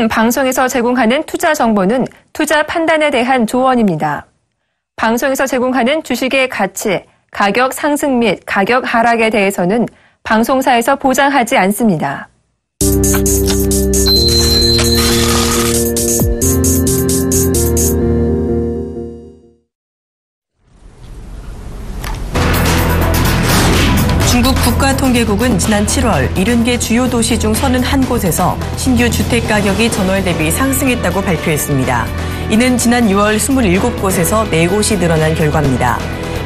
등 방송에서 제공하는 투자 정보는 투자 판단에 대한 조언입니다. 방송에서 제공하는 주식의 가치, 가격 상승 및 가격 하락에 대해서는 방송사에서 보장하지 않습니다. 중국 국가통계국은 지난 7월 70개 주요 도시 중 31곳에서 신규 주택 가격이 전월 대비 상승했다고 발표했습니다. 이는 지난 6월 27곳에서 4곳이 늘어난 결과입니다.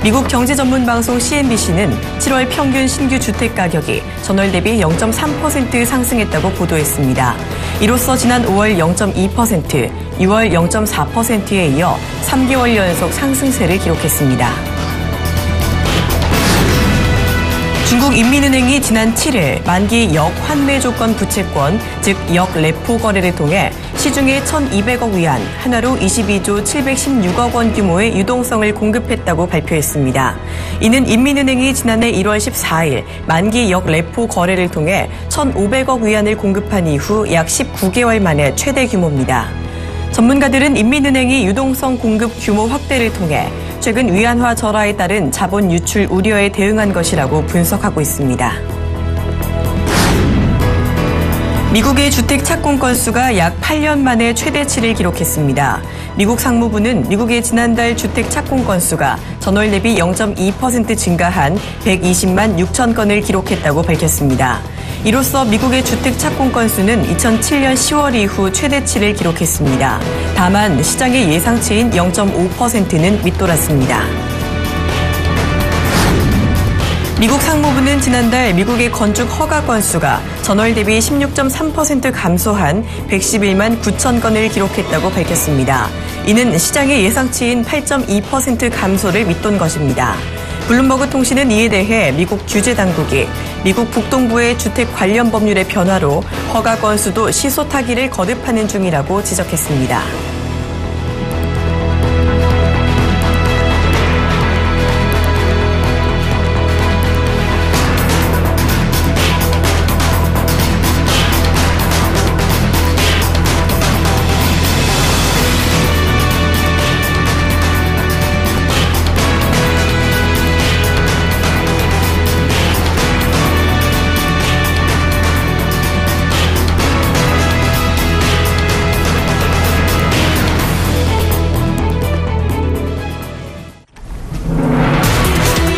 미국 경제 전문 방송 CNBC는 7월 평균 신규 주택 가격이 전월 대비 0.3% 상승했다고 보도했습니다. 이로써 지난 5월 0.2%, 6월 0.4%에 이어 3개월 연속 상승세를 기록했습니다. 중국인민은행이 지난 7일 만기 역환매 조건 부채권, 즉 역레포 거래를 통해 시중에 1,200억 위안, 하나로 22조 716억 원 규모의 유동성을 공급했다고 발표했습니다. 이는 인민은행이 지난해 1월 14일 만기 역레포 거래를 통해 1,500억 위안을 공급한 이후 약 19개월 만에 최대 규모입니다. 전문가들은 인민은행이 유동성 공급 규모 확대를 통해 최근 위안화 절하에 따른 자본 유출 우려에 대응한 것이라고 분석하고 있습니다. 미국의 주택 착공 건수가 약 8년 만에 최대치를 기록했습니다. 미국 상무부는 미국의 지난달 주택 착공 건수가 전월 대비 0.2% 증가한 120만 6천 건을 기록했다고 밝혔습니다. 이로써 미국의 주택 착공 건수는 2007년 10월 이후 최대치를 기록했습니다. 다만 시장의 예상치인 0.5%는 밑돌았습니다. 미국 상무부는 지난달 미국의 건축 허가 건수가 전월 대비 16.3% 감소한 111만 9천 건을 기록했다고 밝혔습니다. 이는 시장의 예상치인 8.2% 감소를 밑돈 것입니다. 블룸버그 통신은 이에 대해 미국 규제 당국이 미국 북동부의 주택 관련 법률의 변화로 허가 건수도 시소 타기를 거듭하는 중이라고 지적했습니다.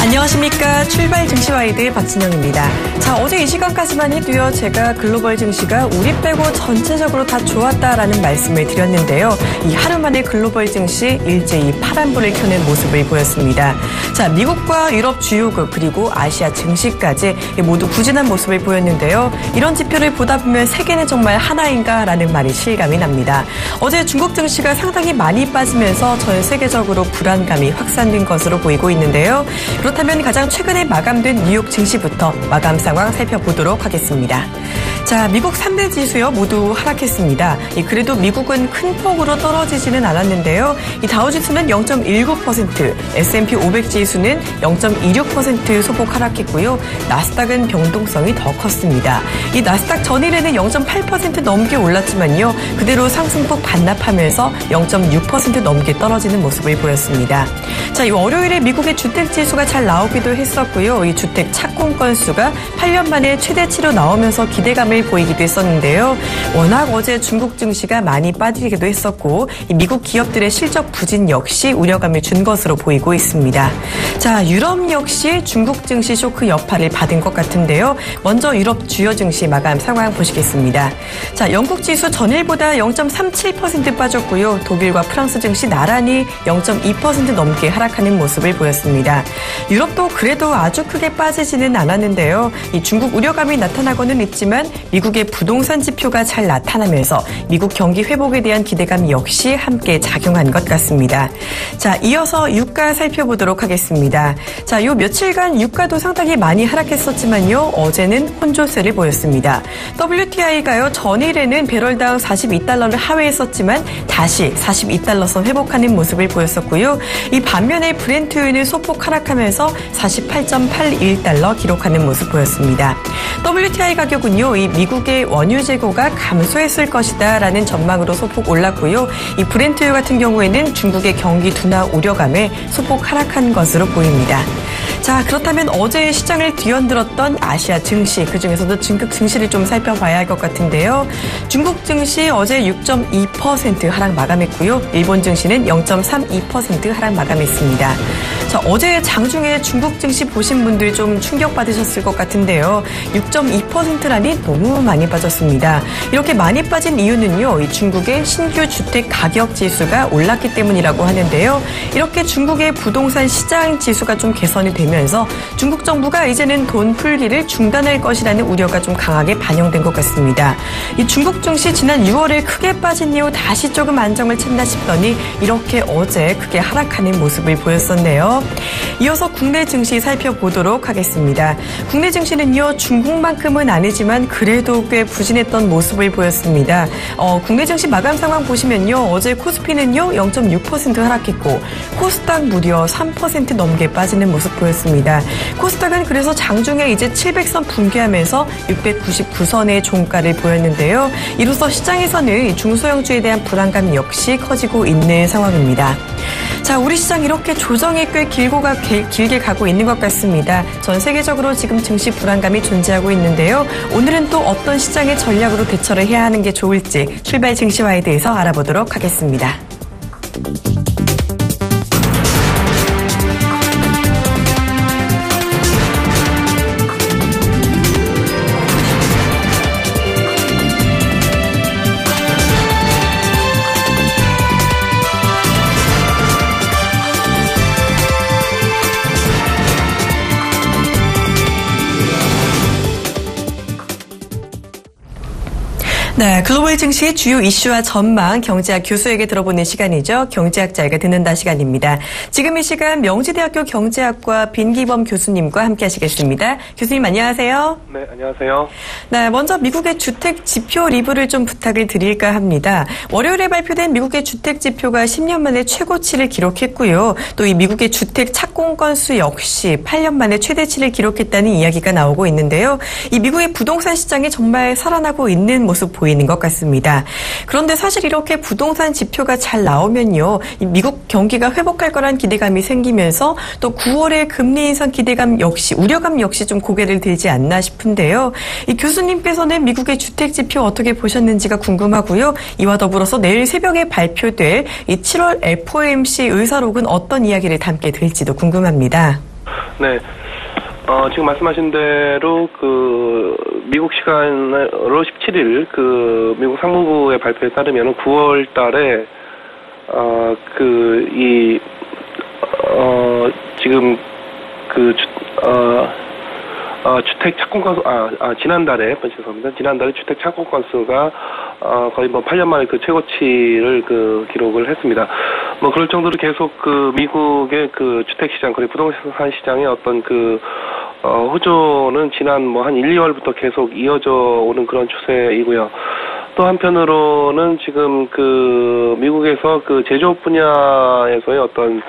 안녕하십니까. 출발 증시와이드 박진영입니다. 자, 어제 이 시간까지만 해도요, 제가 글로벌 증시가 우리 빼고 전체적으로 다 좋았다라는 말씀을 드렸는데요. 이 하루 만에 글로벌 증시 일제히 파란불을 켜는 모습을 보였습니다. 자, 미국과 유럽 주요국 그리고 아시아 증시까지 모두 부진한 모습을 보였는데요. 이런 지표를 보다 보면 세계는 정말 하나인가라는 말이 실감이 납니다. 어제 중국 증시가 상당히 많이 빠지면서 전 세계적으로 불안감이 확산된 것으로 보이고 있는데요. 그렇다면 가장 최근에 마감된 뉴욕 증시부터 마감 상황 살펴보도록 하겠습니다. 자, 미국 3대 지수요 모두 하락했습니다. 그래도 미국은 큰 폭으로 떨어지지는 않았는데요. 이 다우지수는 0.19%, S&P 500 지수는 0.26% 소폭 하락했고요. 나스닥은 변동성이 더 컸습니다. 이 나스닥 전일에는 0.8% 넘게 올랐지만요. 그대로 상승폭 반납하면서 0.6% 넘게 떨어지는 모습을 보였습니다. 자, 이 월요일에 미국의 주택 지수가 잘 나오기도 했었고요. 이 주택 착공 건수가 8년 만에 최대치로 나오면서 기대감을 보이기도 했었는데요. 워낙 어제 중국 증시가 많이 빠지기도 했었고 이 미국 기업들의 실적 부진 역시 우려감을 준 것으로 보이고 있습니다. 자, 유럽 역시 중국 증시 쇼크 여파를 받은 것 같은데요. 먼저 유럽 주요 증시 마감 상황 보시겠습니다. 자, 영국 지수 전일보다 0.37% 빠졌고요. 독일과 프랑스 증시 나란히 0.2% 넘게 하락하는 모습을 보였습니다. 유럽도 그래도 아주 크게 빠지지는 않았는데요. 이 중국 우려감이 나타나고는 있지만 미국의 부동산 지표가 잘 나타나면서 미국 경기 회복에 대한 기대감 역시 함께 작용한 것 같습니다. 자, 이어서 유가 살펴보도록 하겠습니다. 자, 요 며칠간 유가도 상당히 많이 하락했었지만요. 어제는 혼조세를 보였습니다. WTI가요, 전일에는 배럴당 42달러를 하회했었지만 다시 42달러선 회복하는 모습을 보였었고요. 이 반면에 브렌트유는 소폭 하락하면서 88.81달러 기록하는 모습 보였습니다. WTI 가격은요, 이 미국의 원유 재고가 감소했을 것이다라는 전망으로 소폭 올랐고요. 이 브렌트유 같은 경우에는 중국의 경기 둔화 우려감에 소폭 하락한 것으로 보입니다. 자, 그렇다면 어제 시장을 뒤흔들었던 아시아 증시, 그중에서도 중국 증시를 좀 살펴봐야 할 것 같은데요. 중국 증시 어제 6.2% 하락 마감했고요. 일본 증시는 0.32% 하락 마감했습니다. 자, 어제 장중에 중국 증시 보신 분들 좀 충격받으셨을 것 같은데요. 6.2%라니 너무 많이 빠졌습니다. 이렇게 많이 빠진 이유는요, 이 중국의 신규 주택 가격 지수가 올랐기 때문이라고 하는데요. 이렇게 중국의 부동산 시장 지수가 좀 개선이 되면서 중국 정부가 이제는 돈 풀기를 중단할 것이라는 우려가 좀 강하게 반영된 것 같습니다. 이 중국 증시 지난 6월에 크게 빠진 이후 다시 조금 안정을 찾나 싶더니 이렇게 어제 크게 하락하는 모습을 보였었네요. 이어서 국내 증시 살펴보도록 하겠습니다. 국내 증시는요, 중국만큼은 아니지만 그래도 꽤 부진했던 모습을 보였습니다. 국내 증시 마감 상황 보시면요, 어제 코스피는요 0.6% 하락했고 코스닥 무려 3% 넘게 빠지는 모습 보였습니다. 코스닥은 그래서 장중에 이제 700선 붕괴하면서 699선의 종가를 보였는데요. 이로써 시장에서는 중소형주에 대한 불안감 역시 커지고 있는 상황입니다. 자, 우리 시장 이렇게 조정이 꽤 길게 가고 있는 것 같습니다. 전 세계적으로 지금 증시 불안감이 존재하고 있는데요. 오늘은 또 어떤 시장의 전략으로 대처를 해야 하는 게 좋을지 출발 증시와에 대해서 알아보도록 하겠습니다. 네, 글로벌 증시의 주요 이슈와 전망, 경제학 교수에게 들어보는 시간이죠. 경제학자에게 듣는다 시간입니다. 지금 이 시간 명지대학교 경제학과 빈기범 교수님과 함께 하시겠습니다. 교수님 안녕하세요. 네, 안녕하세요. 네, 먼저 미국의 주택 지표 리뷰를 좀 부탁을 드릴까 합니다. 월요일에 발표된 미국의 주택 지표가 10년 만에 최고치를 기록했고요. 또 이 미국의 주택 착공 건수 역시 8년 만에 최대치를 기록했다는 이야기가 나오고 있는데요. 이 미국의 부동산 시장이 정말 살아나고 있는 모습 보이는 것 같습니다. 그런데 사실 이렇게 부동산 지표가 잘 나오면요, 이 미국 경기가 회복할 거란 기대감이 생기면서 또 9월의 금리 인상 기대감 역시, 우려감 역시 좀 고개를 들지 않나 싶은데요. 이 교수님께서는 미국의 주택 지표 어떻게 보셨는지가 궁금하고요. 이와 더불어서 내일 새벽에 발표될 이 7월 FOMC 의사록은 어떤 이야기를 담게 될지도 궁금합니다. 네. 지금 말씀하신 대로 미국 시간으로 17일 미국 상무부의 발표에 따르면 9월 달에 지금 주택 착공 건수, 지난달에 주택 착공 건수가, 거의 8년 만에 최고치를 기록을 했습니다. 그럴 정도로 계속 미국의 주택 시장, 그리고 부동산 시장의 어떤 호조는 지난 한 1, 2월부터 계속 이어져 오는 그런 추세이고요. 또 한편으로는 지금 미국에서 제조업 분야에서의 어떤,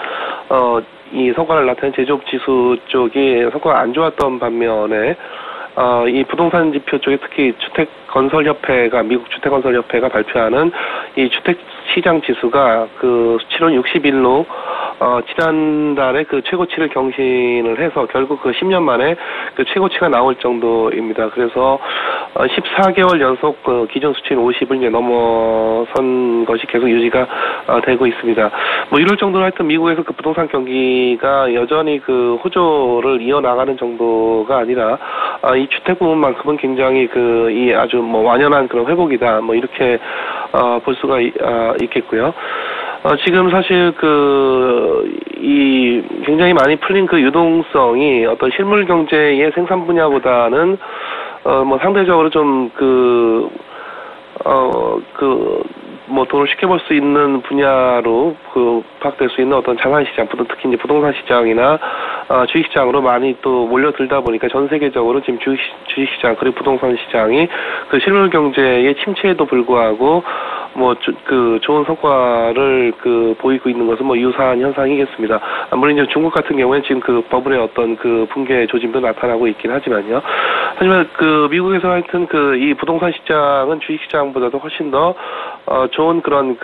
이 성과를 나타낸 제조업 지수 쪽이 성과가 안 좋았던 반면에, 이 부동산 지표 쪽에 특히 미국 주택건설협회가 발표하는 이 주택시장 지수가 수치로는 60일로, 지난달에 최고치를 경신을 해서 결국 10년 만에 최고치가 나올 정도입니다. 그래서 14개월 연속 기존 수치인 50을 넘어선 것이 계속 유지가 되고 있습니다. 이럴 정도로 하여튼 미국에서 부동산 경기가 여전히 호조를 이어나가는 정도가 아니라, 이 주택 부분만큼은 굉장히 이 아주 완연한 그런 회복이다, 이렇게 볼 수가 있겠고요. 지금 사실 이 굉장히 많이 풀린 유동성이 어떤 실물 경제의 생산 분야보다는 상대적으로 좀 돈을 쉽게 벌 수 있는 분야로 파악될 수 있는 어떤 자산시장, 특히 이제 부동산 시장이나 주식시장으로 많이 또 몰려들다 보니까 전 세계적으로 지금 주식시장 그리고 부동산 시장이 실물 경제의 침체에도 불구하고 좋은 성과를 보이고 있는 것은 유사한 현상이겠습니다. 물론 이제 중국 같은 경우에 지금 버블의 어떤 붕괴 조짐도 나타나고 있긴 하지만요. 하지만 미국에서 하여튼 이 부동산 시장은 주식 시장보다도 훨씬 더 좋은 그런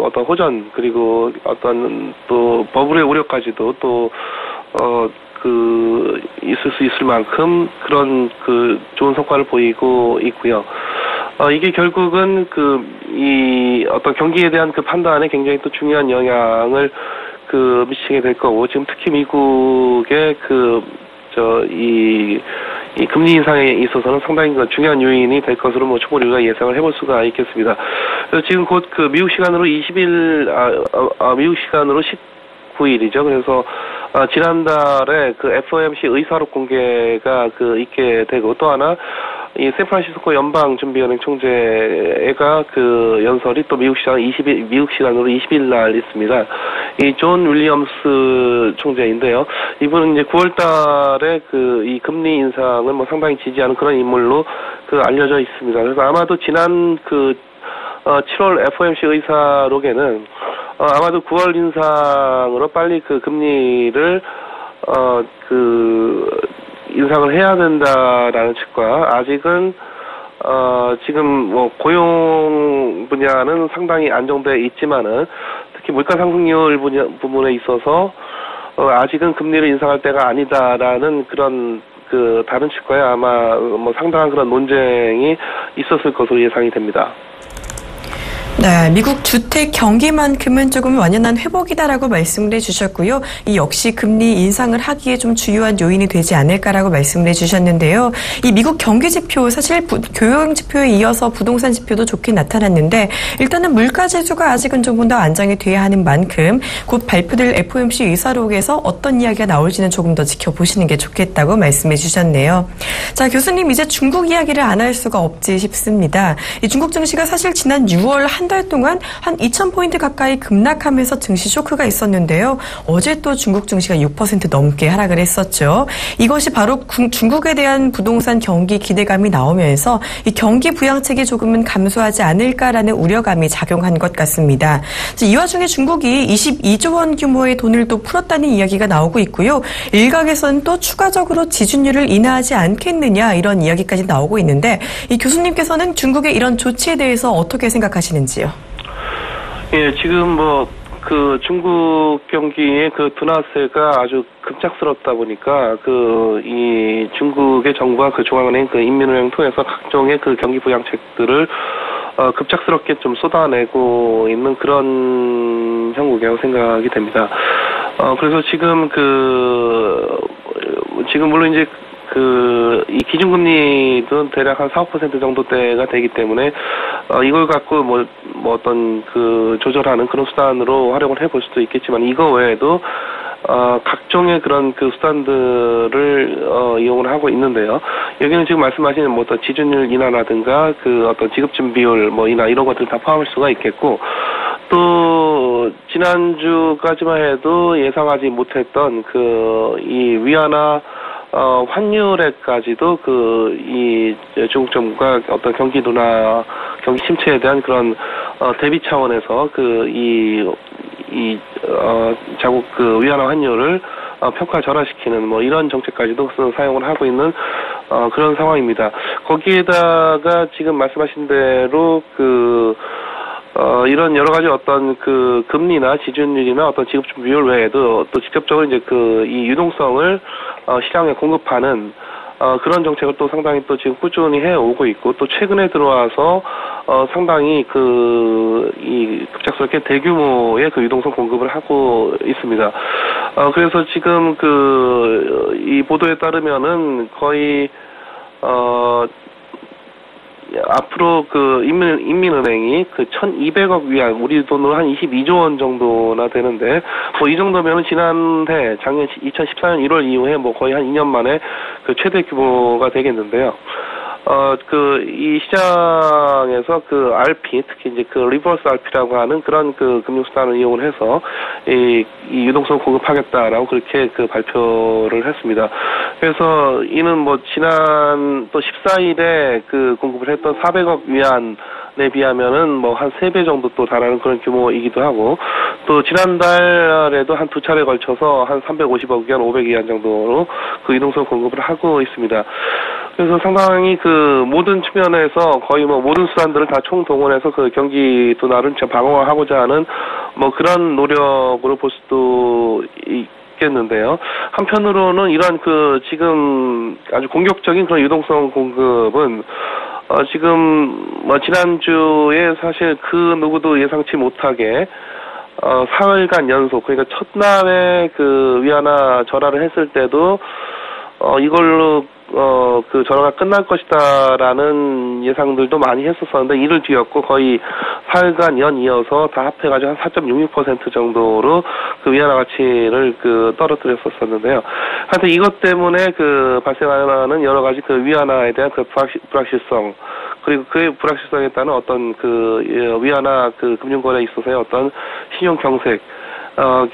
어떤 호전 그리고 어떤 또 버블의 우려까지도 또 있을 수 있을 만큼 그런 좋은 성과를 보이고 있고요. 이게 결국은 이 어떤 경기에 대한 판단에 굉장히 또 중요한 영향을 미치게 될 거고, 지금 특히 미국의 이 금리 인상에 있어서는 상당히 중요한 요인이 될 것으로 충분히 우리가 예상을 해볼 수가 있겠습니다. 그래서 지금 곧 미국 시간으로 미국 시간으로 19일이죠. 그래서 지난달에 FOMC 의사록 공개가 있게 되고, 또 하나 이 샌프란시스코 연방준비은행 총재가 연설이 또 미국 시간으로 20일 날 있습니다. 이 존 윌리엄스 총재인데요. 이분은 이제 9월달에 이 금리 인상을 상당히 지지하는 그런 인물로 알려져 있습니다. 그래서 아마도 지난 7월 FOMC 의사록에는 아마도 9월 인상으로 빨리 금리를 인상을 해야 된다라는 측과, 아직은 지금 고용 분야는 상당히 안정돼 있지만은 특히 물가 상승률 부분에 있어서 아직은 금리를 인상할 때가 아니다라는 그런 다른 측과의 아마 상당한 그런 논쟁이 있었을 것으로 예상이 됩니다. 네, 미국 주택 경기만큼은 조금 완연한 회복이다라고 말씀을 해주셨고요. 이 역시 금리 인상을 하기에 좀 주요한 요인이 되지 않을까라고 말씀을 해주셨는데요. 이 미국 경기 지표, 사실 교육 지표에 이어서 부동산 지표도 좋게 나타났는데, 일단은 물가 지수가 아직은 조금 더 안정이 돼야 하는 만큼 곧 발표될 FOMC 의사록에서 어떤 이야기가 나올지는 조금 더 지켜보시는 게 좋겠다고 말씀해 주셨네요. 자, 교수님, 이제 중국 이야기를 안 할 수가 없지 싶습니다. 이 중국 증시가 사실 지난 6월 한 달 동안 한 2,000포인트 가까이 급락하면서 증시 쇼크가 있었는데요. 어제 또 중국 증시가 6% 넘게 하락을 했었죠. 이것이 바로 중국에 대한 부동산 경기 기대감이 나오면서 이 경기 부양책이 조금은 감소하지 않을까라는 우려감이 작용한 것 같습니다. 이 와중에 중국이 22조 원 규모의 돈을 또 풀었다는 이야기가 나오고 있고요. 일각에서는 또 추가적으로 지준율을 인하하지 않겠느냐, 이런 이야기까지 나오고 있는데, 이 교수님께서는 중국의 이런 조치에 대해서 어떻게 생각하시는지요? 예, 지금 중국 경기의 둔화세가 아주 급작스럽다 보니까 이 중국의 정부와 중앙은행 인민은행 통해서 각종의 경기 부양책들을 급작스럽게 좀 쏟아내고 있는 그런 형국이라고 생각이 됩니다. 그래서 지금 물론 이제 이 기준금리도 대략 한 4~5% 정도대가 되기 때문에, 이걸 갖고 어떤 조절하는 그런 수단으로 활용을 해볼 수도 있겠지만, 이거 외에도, 각종의 그런 수단들을, 이용을 하고 있는데요. 여기는 지금 말씀하신 어떤 지준율 인하라든가, 어떤 지급준 비율 인하 이런 것들 다 포함할 수가 있겠고, 또, 지난주까지만 해도 예상하지 못했던 이 위안화 환율에까지도 이 중국 정부가 어떤 경기 침체에 대한 그런 대비 차원에서 자국 위안화 환율을 평가 절하시키는 이런 정책까지도 사용을 하고 있는 그런 상황입니다. 거기에다가 지금 말씀하신 대로 이런 여러 가지 어떤 금리나 지준율이나 어떤 지급준 비율 외에도 또 직접적으로 이제 이 유동성을 시장에 공급하는 그런 정책을 또 상당히 또 지금 꾸준히 해오고 있고, 또 최근에 들어와서 상당히 이 급작스럽게 대규모의 유동성 공급을 하고 있습니다. 그래서 지금 이 보도에 따르면은 거의 앞으로 인민은행이 1,200억 위안, 우리 돈으로 한 22조 원 정도나 되는데, 이 정도면은 작년 2014년 1월 이후에 거의 한 2년 만에 최대 규모가 되겠는데요. 이 시장에서 RP, 특히 이제 리버스 RP라고 하는 그런 금융수단을 이용을 해서 이 유동성 공급하겠다라고 그렇게 발표를 했습니다. 그래서 이는 지난 또 14일에 공급을 했던 400억 위안 비하면은 뭐 한 3배 정도 또 달하는 그런 규모이기도 하고, 또 지난달에도 한 2차례 걸쳐서 한 350억 원, 500억 원 정도로 그 유동성 공급을 하고 있습니다. 그래서 상당히 그 모든 측면에서 거의 뭐 모든 수단들을 다 총동원해서 그 경기 둔화를 방어하고자 하는 뭐 그런 노력으로 볼 수도 있겠는데요. 한편으로는 이런 그 지금 아주 공격적인 그런 유동성 공급은 지금 뭐 지난주에 사실 그 누구도 예상치 못하게 사흘간 연속, 그러니까 첫날에 그 위안화 절하를 했을 때도 이걸로 그 절하가 끝날 것이다라는 예상들도 많이 했었었는데 이를 뒤엎고 거의 사흘간 연이어서 다 합해가지고 한 4.66% 정도로 그 위안화 가치를 그 떨어뜨렸었는데요. 하여튼 이것 때문에 그 발생하는 여러 가지 그 위안화에 대한 그 불확실성, 그리고 그의 불확실성에 따른 어떤 그 위안화 그 금융거래에 있어서의 어떤 신용 경색,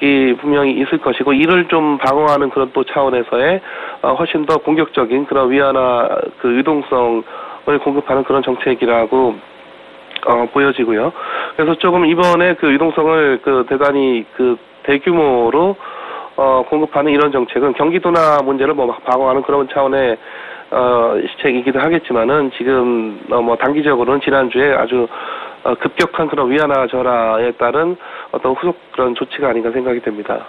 이 분명히 있을 것이고, 이를 좀 방어하는 그런 또 차원에서의 훨씬 더 공격적인 그런 위안화 그 유동성을 공급하는 그런 정책이라고 보여지고요. 그래서 조금 이번에 그 유동성을 그 대단히 그 대규모로 공급하는 이런 정책은 경기 둔화 문제를 뭐 방어하는 그런 차원의 시책이기도 하겠지만은 지금 뭐 단기적으로는 지난주에 아주 급격한 그런 위안화 절하에 따른 어떤 후속 그런 조치가 아닌가 생각이 됩니다.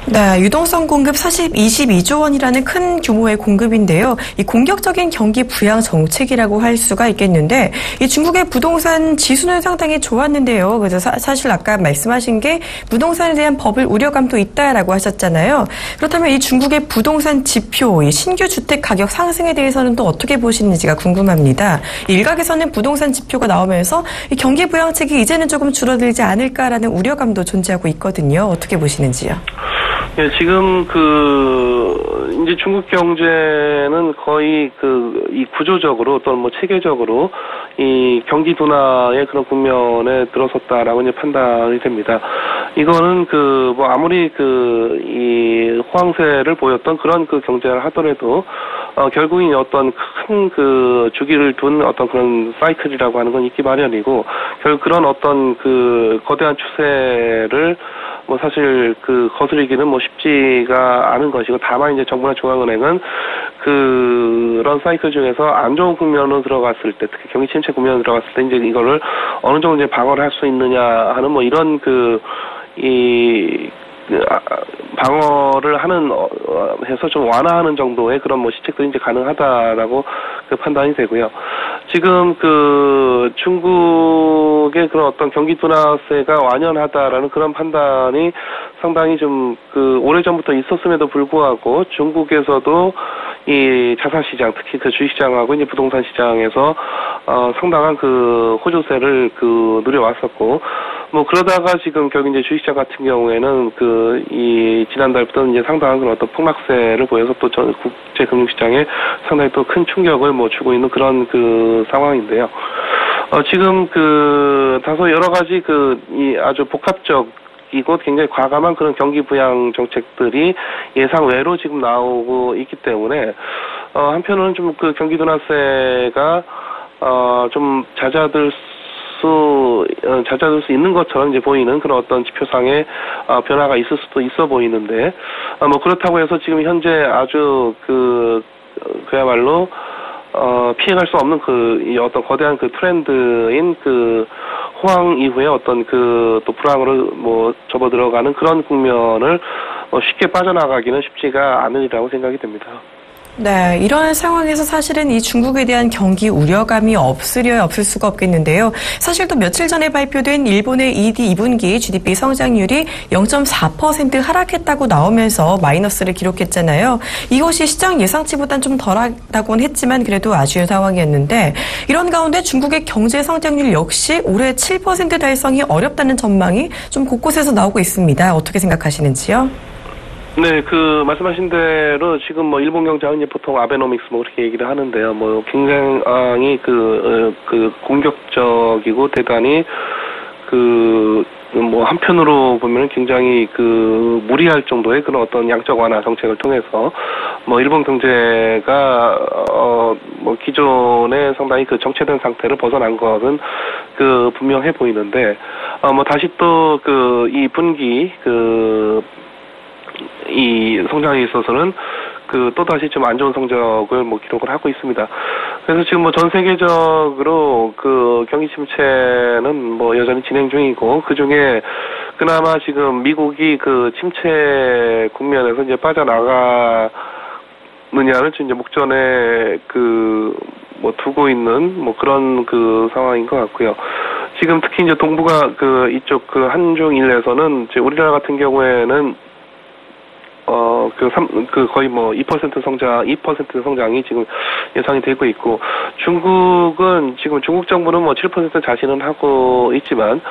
네, 유동성 공급 22조 원이라는 큰 규모의 공급인데요. 이 공격적인 경기 부양 정책이라고 할 수가 있겠는데, 이 중국의 부동산 지수는 상당히 좋았는데요. 그래서 사실 아까 말씀하신 게 부동산에 대한 버블 우려감도 있다라고 하셨잖아요. 그렇다면 이 중국의 부동산 지표, 이 신규 주택 가격 상승에 대해서는 또 어떻게 보시는지가 궁금합니다. 일각에서는 부동산 지표가 나오면서 이 경기 부양책이 이제는 조금 줄어들지 않을까라는 우려감도 존재하고 있거든요. 어떻게 보시는지요? 예, 지금 이제 중국 경제는 거의 이 구조적으로 또는 뭐 체계적으로 이 경기 둔화의 그런 국면에 들어섰다라고 이제 판단이 됩니다. 이거는 뭐 아무리 이 호황세를 보였던 그런 그 경제를 하더라도, 결국은 어떤 큰 주기를 둔 어떤 그런 사이클이라고 하는 건 있기 마련이고, 결국 그런 어떤 거대한 추세를 뭐 사실 거스르기는 뭐 쉽지가 않은 것이고, 다만 이제 정부나 중앙은행은 그런 사이클 중에서 안 좋은 국면으로 들어갔을 때, 특히 경기 침체 국면으로 들어갔을 때 이제 이거를 어느 정도 이제 방어를 할 수 있느냐 하는 뭐 이런 방어를 하는 해서 좀 완화하는 정도의 그런 뭐 시책들이 이제 가능하다라고 판단이 되고요. 지금 중국의 그런 어떤 경기 둔화세가 완연하다라는 그런 판단이 상당히 좀 오래전부터 있었음에도 불구하고 중국에서도 이 자산 시장, 특히 주식 시장하고 이제 부동산 시장에서 상당한 호조세를 누려왔었고, 뭐 그러다가 지금 결국 이제 주식시장 같은 경우에는 이 지난달부터는 이제 상당한 그런 어떤 폭락세를 보여서 또 전 국제 금융시장에 상당히 또 큰 충격을 뭐 주고 있는 그런 상황인데요. 지금 다소 여러 가지 이 아주 복합적이고 굉장히 과감한 그런 경기 부양 정책들이 예상 외로 지금 나오고 있기 때문에 한편으로는 좀 경기 둔화세가 좀 잦아들 수 있는 것처럼 이제 보이는 그런 어떤 지표상의 변화가 있을 수도 있어 보이는데, 뭐 그렇다고 해서 지금 현재 아주 그야말로 피해갈 수 없는 이 어떤 거대한 트렌드인 호황 이후에 어떤 또 불황으로 뭐 접어들어가는 그런 국면을 쉽게 빠져나가기는 쉽지가 않으리라고 생각이 됩니다. 네, 이러한 상황에서 사실은 이 중국에 대한 경기 우려감이 없을 수가 없겠는데요. 사실 또 며칠 전에 발표된 일본의 2분기 GDP 성장률이 0.4% 하락했다고 나오면서 마이너스를 기록했잖아요. 이것이 시장 예상치보단 좀 덜하다고는 했지만 그래도 아쉬운 상황이었는데, 이런 가운데 중국의 경제 성장률 역시 올해 7% 달성이 어렵다는 전망이 좀 곳곳에서 나오고 있습니다. 어떻게 생각하시는지요? 네, 말씀하신 대로 지금 뭐 일본 경제는 이제 보통 아베노믹스 뭐 그렇게 얘기를 하는데요. 뭐 굉장히 공격적이고 대단히 뭐 한편으로 보면 굉장히 그 무리할 정도의 그런 어떤 양적 완화 정책을 통해서 뭐 일본 경제가 뭐 기존에 상당히 그 정체된 상태를 벗어난 것은 그 분명해 보이는데 뭐 다시 또 그 이 분기 이 성장에 있어서는 그 또다시 좀 안 좋은 성적을 뭐 기록을 하고 있습니다. 그래서 지금 뭐 전 세계적으로 그 경기 침체는 뭐 여전히 진행 중이고 그 중에 그나마 지금 미국이 그 침체 국면에서 이제 빠져나가느냐를 지금 이제 목전에 그 뭐 두고 있는 뭐 그런 그 상황인 것 같고요. 지금 특히 이제 동북아 그 이쪽 그 한중일에서는 이제 우리나라 같은 경우에는 거의 뭐 2% 성장이 지금 예상이 되고 있고, 중국은 지금 중국 정부는 뭐 7% 자신은 하고 있지만,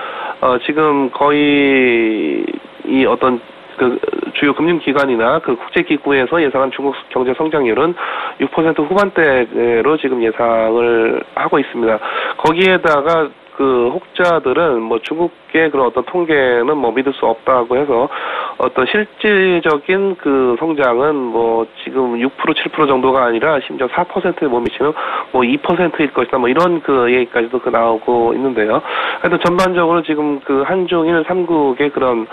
지금 거의 이 어떤 그 주요 금융기관이나 그 국제기구에서 예상한 중국 경제 성장률은 6% 후반대로 지금 예상을 하고 있습니다. 거기에다가 그 혹자들은 뭐 중국의 그런 어떤 통계는 뭐 믿을 수 없다고 해서 어떤 실질적인 그 성장은 뭐 지금 6% 7% 정도가 아니라 심지어 4%에 못 미치면 뭐 2%일 것이다 뭐 이런 그 얘기까지도 그 나오고 있는데요. 하여튼 전반적으로 지금 그 한중일 3국의 그런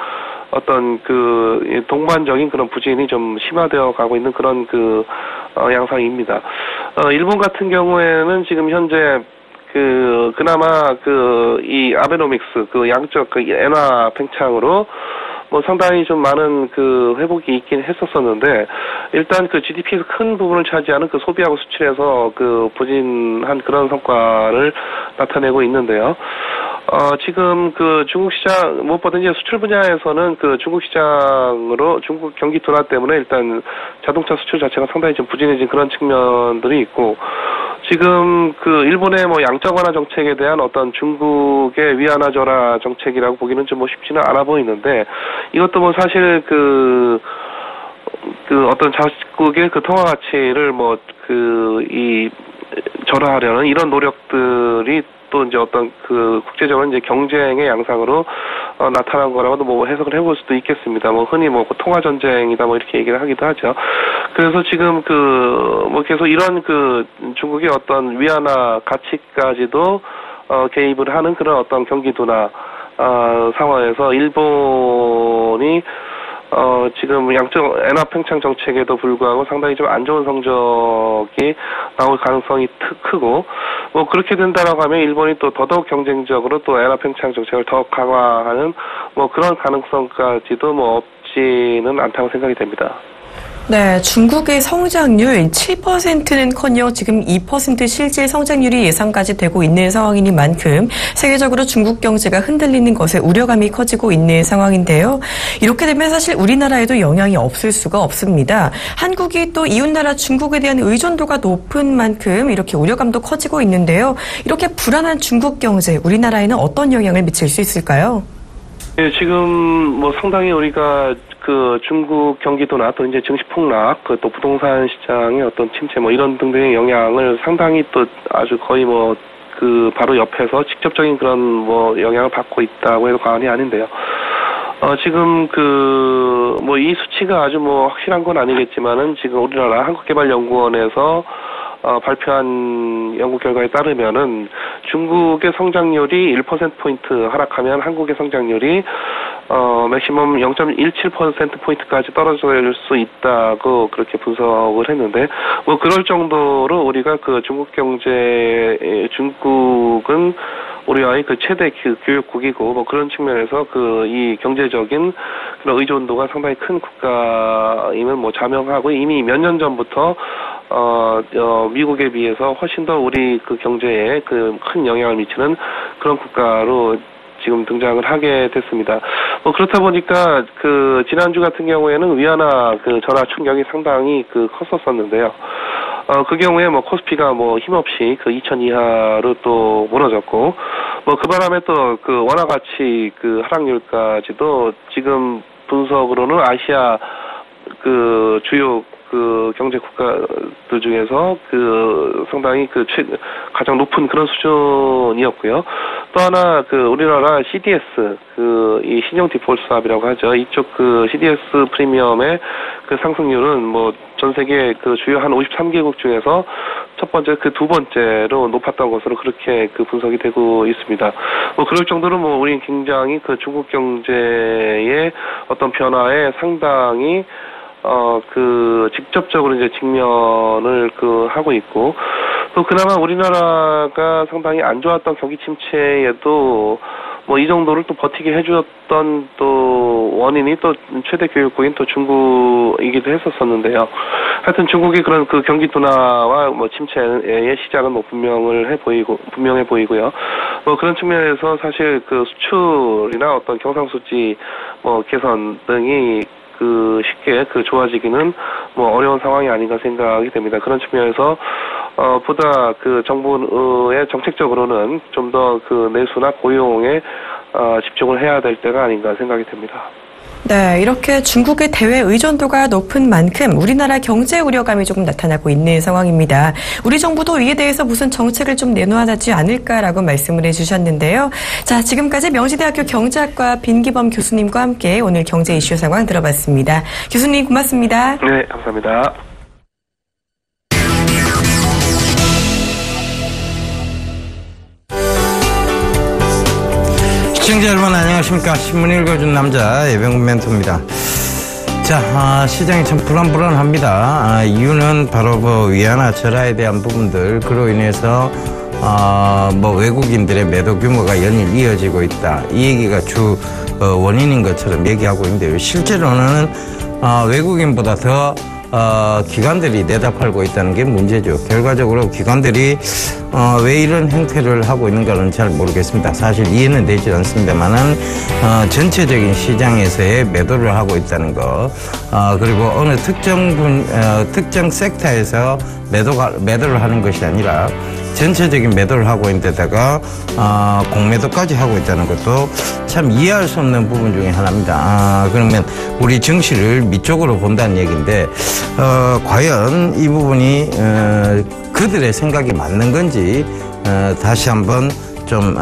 어떤 그 동반적인 그런 부진이 좀 심화되어 가고 있는 그런 그 양상입니다. 일본 같은 경우에는 지금 현재 그나마 이 아베노믹스, 그 양적 그 엔화 팽창으로 뭐 상당히 좀 많은 그 회복이 있긴 했었었는데, 일단 그 GDP에서 큰 부분을 차지하는 그 소비하고 수출에서 그 부진한 그런 성과를 나타내고 있는데요. 지금 그 중국 시장, 무엇보다 이제 수출 분야에서는 그 중국 시장으로 중국 경기 둔화 때문에 일단 자동차 수출 자체가 상당히 좀 부진해진 그런 측면들이 있고, 지금 그 일본의 뭐 양적 완화 정책에 대한 어떤 중국의 위안화 절하 정책이라고 보기는 좀 뭐 쉽지는 않아 보이는데, 이것도 뭐 사실 그 어떤 자국의 그 통화 가치를 뭐 절하하려는 이런 노력들이 또 이제 어떤 그 국제적인 이제 경쟁의 양상으로 나타난 거라고도 뭐 해석을 해볼 수도 있겠습니다. 뭐 흔히 뭐 통화 전쟁이다 뭐 이렇게 얘기를 하기도 하죠. 그래서 지금 뭐 계속 이런 그 중국의 어떤 위안화 가치까지도 개입을 하는 그런 어떤 경기 둔화 상황에서 일본이 지금 양적 엔화 팽창 정책에도 불구하고 상당히 좀 안 좋은 성적이 나올 가능성이 크고, 뭐 그렇게 된다라고 하면 일본이 또 더더욱 경쟁적으로 또 엔화 팽창 정책을 더 강화하는 뭐 그런 가능성까지도 뭐 없지는 않다고 생각이 됩니다. 네, 중국의 성장률 7%는커녕 지금 2% 실질 성장률이 예상까지 되고 있는 상황이니만큼 세계적으로 중국 경제가 흔들리는 것에 우려감이 커지고 있는 상황인데요. 이렇게 되면 사실 우리나라에도 영향이 없을 수가 없습니다. 한국이 또 이웃나라 중국에 대한 의존도가 높은 만큼 이렇게 우려감도 커지고 있는데요. 이렇게 불안한 중국 경제, 우리나라에는 어떤 영향을 미칠 수 있을까요? 네, 지금 뭐 상당히 우리가 그 중국 경기도나 또 이제 증시 폭락, 또 부동산 시장의 어떤 침체 뭐 이런 등등의 영향을 상당히 또 아주 거의 뭐 그 바로 옆에서 직접적인 그런 뭐 영향을 받고 있다고 해도 과언이 아닌데요. 지금 뭐 이 수치가 아주 뭐 확실한 건 아니겠지만은 지금 우리나라 한국개발연구원에서 발표한 연구 결과에 따르면은 중국의 성장률이 1%포인트 하락하면 한국의 성장률이 맥시멈 0.17%포인트까지 떨어질 수 있다고 그렇게 분석을 했는데, 뭐 그럴 정도로 우리가 그 중국은 우리와의 그 최대 교육국이고, 뭐 그런 측면에서 이 경제적인 그런 의존도가 상당히 큰 국가임을 뭐 자명하고, 이미 몇 년 전부터 미국에 비해서 훨씬 더 우리 그 경제에 그 큰 영향을 미치는 그런 국가로 지금 등장을 하게 됐습니다. 뭐 그렇다 보니까 지난주 같은 경우에는 위안화 절하 충격이 상당히 컸었는데요. 그 경우에 뭐 코스피가 뭐 힘없이 2,000 이하로 또 무너졌고, 뭐 그 바람에 또 원화 가치 하락률까지도 지금 분석으로는 아시아 주요 경제 국가들 중에서 상당히 가장 높은 그런 수준이었고요. 또 하나 우리나라 CDS 이 신용 디폴트 수합이라고 하죠. 이쪽 CDS 프리미엄의 상승률은 뭐 전 세계 주요 한 53개국 중에서 첫 번째 두 번째로 높았던 것으로 그렇게 분석이 되고 있습니다. 뭐 그럴 정도로 뭐 우리는 굉장히 중국 경제의 어떤 변화에 상당히 직접적으로 이제 직면을 하고 있고, 또 그나마 우리나라가 상당히 안 좋았던 경기 침체에도 뭐 이 정도를 또 버티게 해주었던 또 원인이 또 최대 교육국인 또 중국이기도 했었었는데요. 하여튼 중국이 그런 경기 둔화와 뭐 침체의 시작은 뭐 분명해 보이고요. 뭐 그런 측면에서 사실 수출이나 어떤 경상수지 뭐 개선 등이 쉽게 좋아지기는 뭐 어려운 상황이 아닌가 생각이 됩니다. 그런 측면에서 보다 정부의 정책적으로는 좀 더 내수나 고용에 집중을 해야 될 때가 아닌가 생각이 됩니다. 네, 이렇게 중국의 대외 의존도가 높은 만큼 우리나라 경제 우려감이 조금 나타나고 있는 상황입니다. 우리 정부도 이에 대해서 무슨 정책을 좀 내놓아야 하지 않을까라고 말씀을 해주셨는데요. 자, 지금까지 명지대학교 경제학과 빈기범 교수님과 함께 오늘 경제 이슈 상황 들어봤습니다. 교수님 고맙습니다. 네, 감사합니다. 시청자 여러분 안녕하십니까. 신문 읽어준 남자 예병군 멘토입니다. 자, 시장이 참 불안합니다. 이유는 바로 위안화 절하에 대한 부분들, 그로 인해서 뭐 외국인들의 매도 규모가 연일 이어지고 있다, 이 얘기가 주 원인인 것처럼 얘기하고 있는데요. 실제로는 외국인보다 더 기관들이 내다 팔고 있다는 게 문제죠. 결과적으로 기관들이 왜 이런 행태를 하고 있는가는 잘 모르겠습니다. 사실 이해는 되지 않습니다만은 전체적인 시장에서의 매도를 하고 있다는 거, 그리고 어느 특정 섹터에서 매도를 하는 것이 아니라 전체적인 매도를 하고 있는 데다가 공매도까지 하고 있다는 것도 참 이해할 수 없는 부분 중에 하나입니다. 그러면 우리 증시를 밑쪽으로 본다는 얘기인데, 과연 이 부분이 그들의 생각이 맞는 건지 다시 한번 좀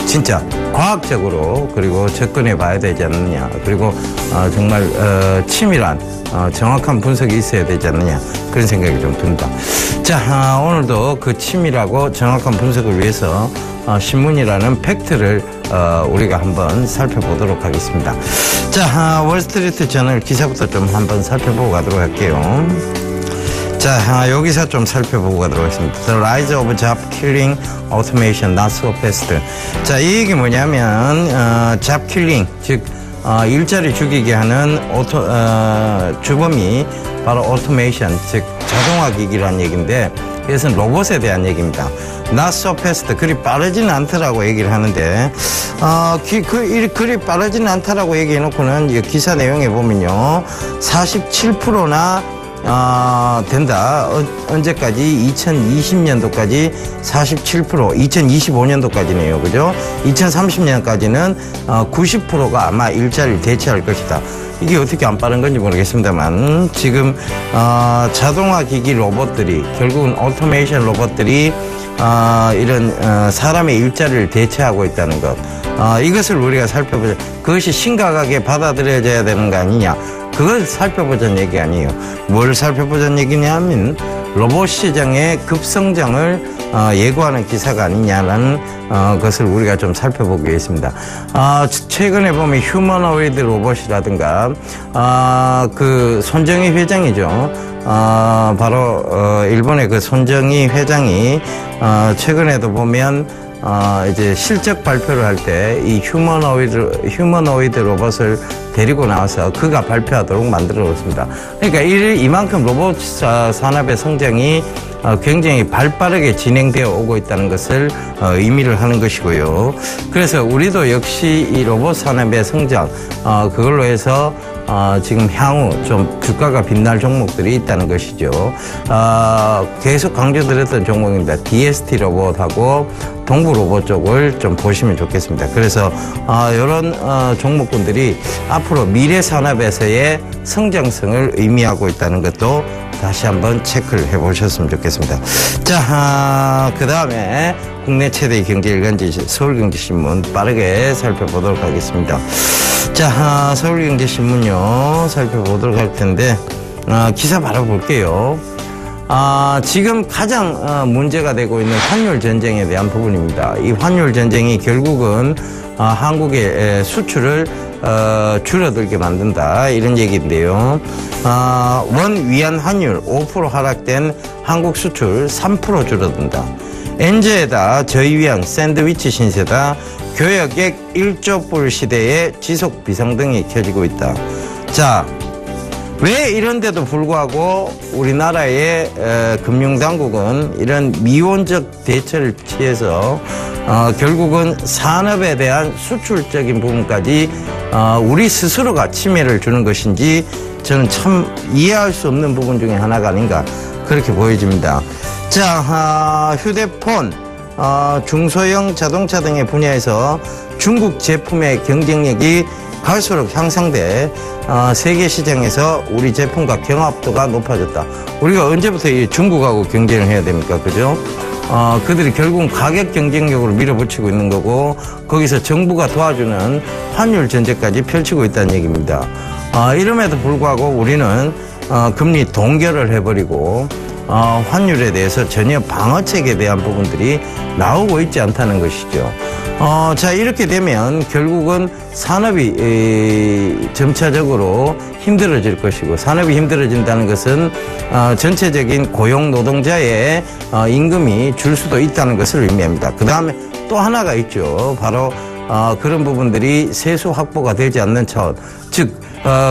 진짜 과학적으로 그리고 접근해 봐야 되지 않느냐, 그리고 정말 치밀한 정확한 분석이 있어야 되지 않느냐, 그런 생각이 좀 듭니다. 자, 오늘도 치밀하고 정확한 분석을 위해서 신문이라는 팩트를 우리가 한번 살펴보도록 하겠습니다. 자, 월스트리트 저널 기사부터 좀 한번 살펴보고 가도록 할게요. 자, 요 기사 좀 살펴보고 가도록 하겠습니다. The Rise of Job Killing Automation Not So Fast. 자, 이 얘기 뭐냐면 Job Killing, 즉 일자리 죽이게 하는 주범이 바로 오토메이션, 즉 자동화 기기라는 얘기인데, 이것은 로봇에 대한 얘기입니다. Not so fast, 그리 빠르지는 않더라고 얘기를 하는데, 그리 빠르지는 않다라고 얘기해놓고는 이 기사 내용에 보면요, 47%나 된다. 언제까지? 2020년도까지 47%, 2025년도까지네요. 그죠? 2030년까지는 90%가 아마 일자리를 대체할 것이다. 이게 어떻게 안 빠른 건지 모르겠습니다만, 지금 자동화 기기 로봇들이, 결국은 오토메이션 로봇들이 이런 사람의 일자리를 대체하고 있다는 것, 이것을 우리가 살펴보자. 그것이 심각하게 받아들여져야 되는 거 아니냐, 그걸 살펴보자는 얘기 아니에요. 뭘 살펴보자는 얘기냐 하면 로봇 시장의 급성장을 예고하는 기사가 아니냐라는 것을 우리가 좀 살펴보기 위해서입니다. 최근에 보면 휴머노이드 로봇이라든가 손정희 회장이죠. 바로 일본의 손정희 회장이 최근에도 보면 이제 실적 발표를 할 때 이 휴머노이드 로봇을 데리고 나와서 그가 발표하도록 만들어 놓습니다. 그러니까 이만큼 로봇 산업의 성장이 굉장히 발빠르게 진행되어 오고 있다는 것을 의미를 하는 것이고요. 그래서 우리도 역시 이 로봇 산업의 성장, 그걸로 해서 지금 향후 좀 주가가 빛날 종목들이 있다는 것이죠. 계속 강조드렸던 종목입니다. DST 로봇하고 동부 로봇 쪽을 좀 보시면 좋겠습니다. 그래서 이런 종목군들이 앞으로 미래 산업에서의 성장성을 의미하고 있다는 것도 다시 한번 체크를 해보셨으면 좋겠습니다. 자, 그 다음에 국내 최대의 경제일간지 서울경제신문 빠르게 살펴보도록 하겠습니다. 자, 서울경제신문요 살펴보도록 할 텐데 기사 바로 볼게요. 지금 가장 문제가 되고 있는 환율 전쟁에 대한 부분입니다. 이 환율 전쟁이 결국은 한국의 수출을 줄어들게 만든다 이런 얘기인데요. 원 위안 환율 5% 하락된 한국 수출 3% 줄어든다. 엔저에다 저위안 샌드위치 신세다 교역액 1조 불 시대에 지속 비상등이 켜지고 있다. 자, 왜 이런데도 불구하고 우리나라의 금융당국은 이런 미온적 대처를 취해서 결국은 산업에 대한 수출적인 부분까지 우리 스스로가 침해를 주는 것인지 저는 참 이해할 수 없는 부분 중에 하나가 아닌가 그렇게 보여집니다. 자, 휴대폰, 중소형 자동차 등의 분야에서 중국 제품의 경쟁력이 갈수록 향상돼 세계 시장에서 우리 제품과 경합도가 높아졌다. 우리가 언제부터 이 중국하고 경쟁을 해야 됩니까? 그죠? 그들이 결국은 가격 경쟁력으로 밀어붙이고 있는 거고 거기서 정부가 도와주는 환율 전쟁까지 펼치고 있다는 얘기입니다. 이름에도 불구하고 우리는 금리 동결을 해버리고 환율에 대해서 전혀 방어책에 대한 부분들이 나오고 있지 않다는 것이죠. 자, 이렇게 되면 결국은 산업이 점차적으로 힘들어질 것이고 산업이 힘들어진다는 것은 전체적인 고용 노동자의 임금이 줄 수도 있다는 것을 의미합니다. 그 다음에 또 하나가 있죠. 바로 그런 부분들이 세수 확보가 되지 않는 차원, 즉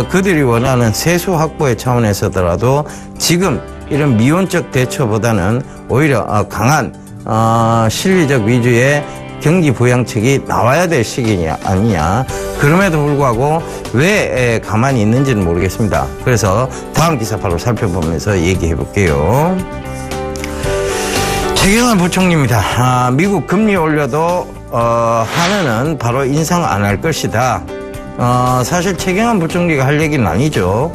그들이 원하는 세수 확보의 차원에서더라도 지금 이런 미온적 대처보다는 오히려 강한 실리적 위주의 경기 부양책이 나와야 될 시기냐 아니냐. 그럼에도 불구하고 왜 가만히 있는지는 모르겠습니다. 그래서 다음 기사 바로 살펴보면서 얘기해 볼게요. 최경환 부총리입니다. 미국 금리 올려도 한은은 바로 인상 안 할 것이다. 사실 최경환 부총리가 할 얘기는 아니죠.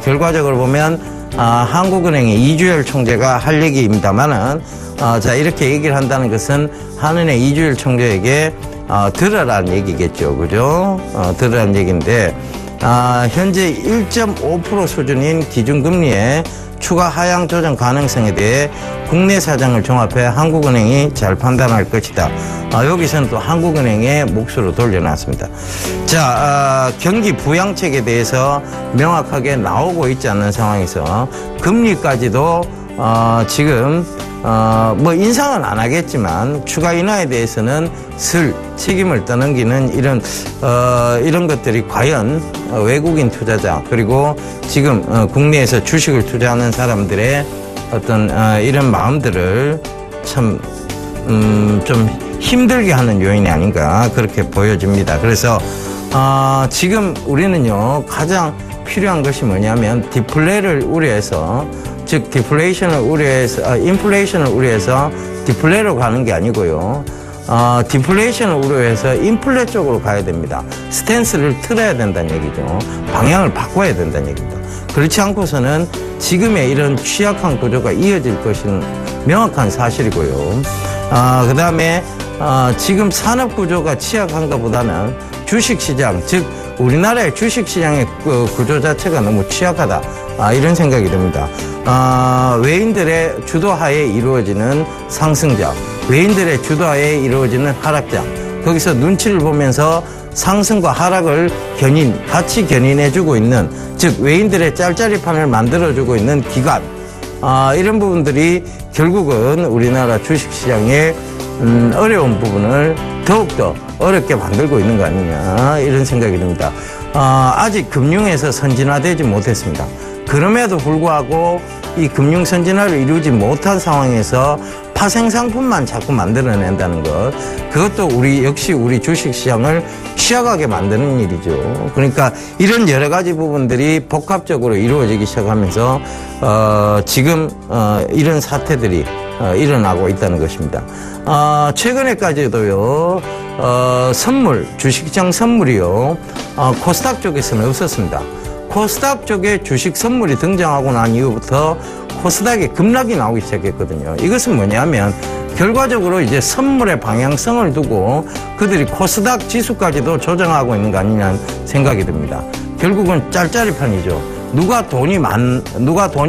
결과적으로 보면 한국은행의 이주열 총재가 할 얘기입니다만은 자, 이렇게 얘기를 한다는 것은 한은의 이주열 총재에게 들으라는 얘기겠죠. 그죠? 들으라는 얘기인데 현재 1.5% 수준인 기준금리의 추가 하향 조정 가능성에 대해 국내 사정을 종합해 한국은행이 잘 판단할 것이다. 여기서는 또 한국은행의 몫으로 돌려놨습니다. 자, 경기 부양책에 대해서 명확하게 나오고 있지 않는 상황에서 금리까지도 지금 뭐 인상은 안 하겠지만 추가 인하에 대해서는 슬 책임을 떠넘기는 이런 것들이 과연 외국인 투자자 그리고 지금 국내에서 주식을 투자하는 사람들의 어떤 이런 마음들을 참 좀 힘들게 하는 요인이 아닌가 그렇게 보여집니다. 그래서 지금 우리는요 가장 필요한 것이 뭐냐면 디플레를 우려해서 즉 디플레이션을 우려해서 인플레이션을 우려해서 디플레로 가는 게 아니고요. 디플레이션을 우려해서 인플레 쪽으로 가야 됩니다. 스탠스를 틀어야 된다는 얘기죠. 방향을 바꿔야 된다는 얘기입니다. 그렇지 않고서는 지금의 이런 취약한 구조가 이어질 것은 명확한 사실이고요. 그 다음에 지금 산업 구조가 취약한 것보다는 주식시장, 즉 우리나라의 주식시장의 구조 자체가 너무 취약하다. 이런 생각이 듭니다. 외인들의 주도하에 이루어지는 상승장, 외인들의 주도하에 이루어지는 하락장, 거기서 눈치를 보면서 상승과 하락을 같이 견인해주고 있는, 즉 외인들의 짤짤이판을 만들어주고 있는 기관, 이런 부분들이 결국은 우리나라 주식시장의 어려운 부분을 더욱더 어렵게 만들고 있는 거 아니냐 이런 생각이 듭니다. 아직 금융에서 선진화되지 못했습니다. 그럼에도 불구하고 이 금융 선진화를 이루지 못한 상황에서 파생상품만 자꾸 만들어낸다는 것, 그것도 역시 우리 주식시장을 취약하게 만드는 일이죠. 그러니까 이런 여러 가지 부분들이 복합적으로 이루어지기 시작하면서 지금 이런 사태들이 일어나고 있다는 것입니다. 최근에까지도요 주식시장 선물이요 코스닥 쪽에서는 없었습니다. 코스닥 쪽에 주식 선물이 등장하고 난 이후부터 코스닥에 급락이 나오기 시작했거든요. 이것은 뭐냐면 결과적으로 이제 선물의 방향성을 두고 그들이 코스닥 지수까지도 조정하고 있는 거 아니냐는 생각이 듭니다. 결국은 짤짤이판이죠. 누가 돈이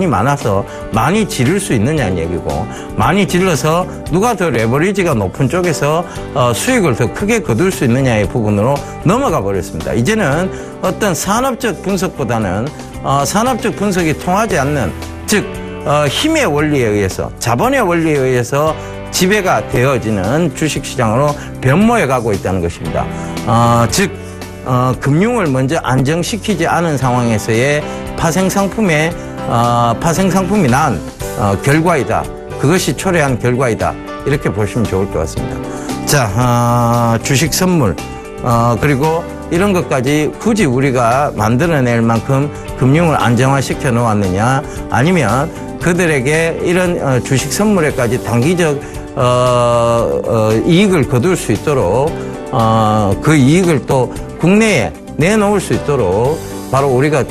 많아서 많이 지를 수 있느냐는 얘기고, 많이 질러서 누가 더 레버리지가 높은 쪽에서 수익을 더 크게 거둘 수 있느냐의 부분으로 넘어가 버렸습니다. 이제는 어떤 산업적 분석보다는 산업적 분석이 통하지 않는, 즉 힘의 원리에 의해서, 자본의 원리에 의해서 지배가 되어지는 주식시장으로 변모해 가고 있다는 것입니다. 즉 금융을 먼저 안정시키지 않은 상황에서의 파생상품이 난 결과이다. 그것이 초래한 결과이다. 이렇게 보시면 좋을 것 같습니다. 자, 주식 선물, 그리고 이런 것까지 굳이 우리가 만들어낼 만큼 금융을 안정화시켜 놓았느냐, 아니면 그들에게 이런 주식 선물에까지 단기적 이익을 거둘 수 있도록 그 이익을 또 국내에 내놓을 수 있도록 바로 우리가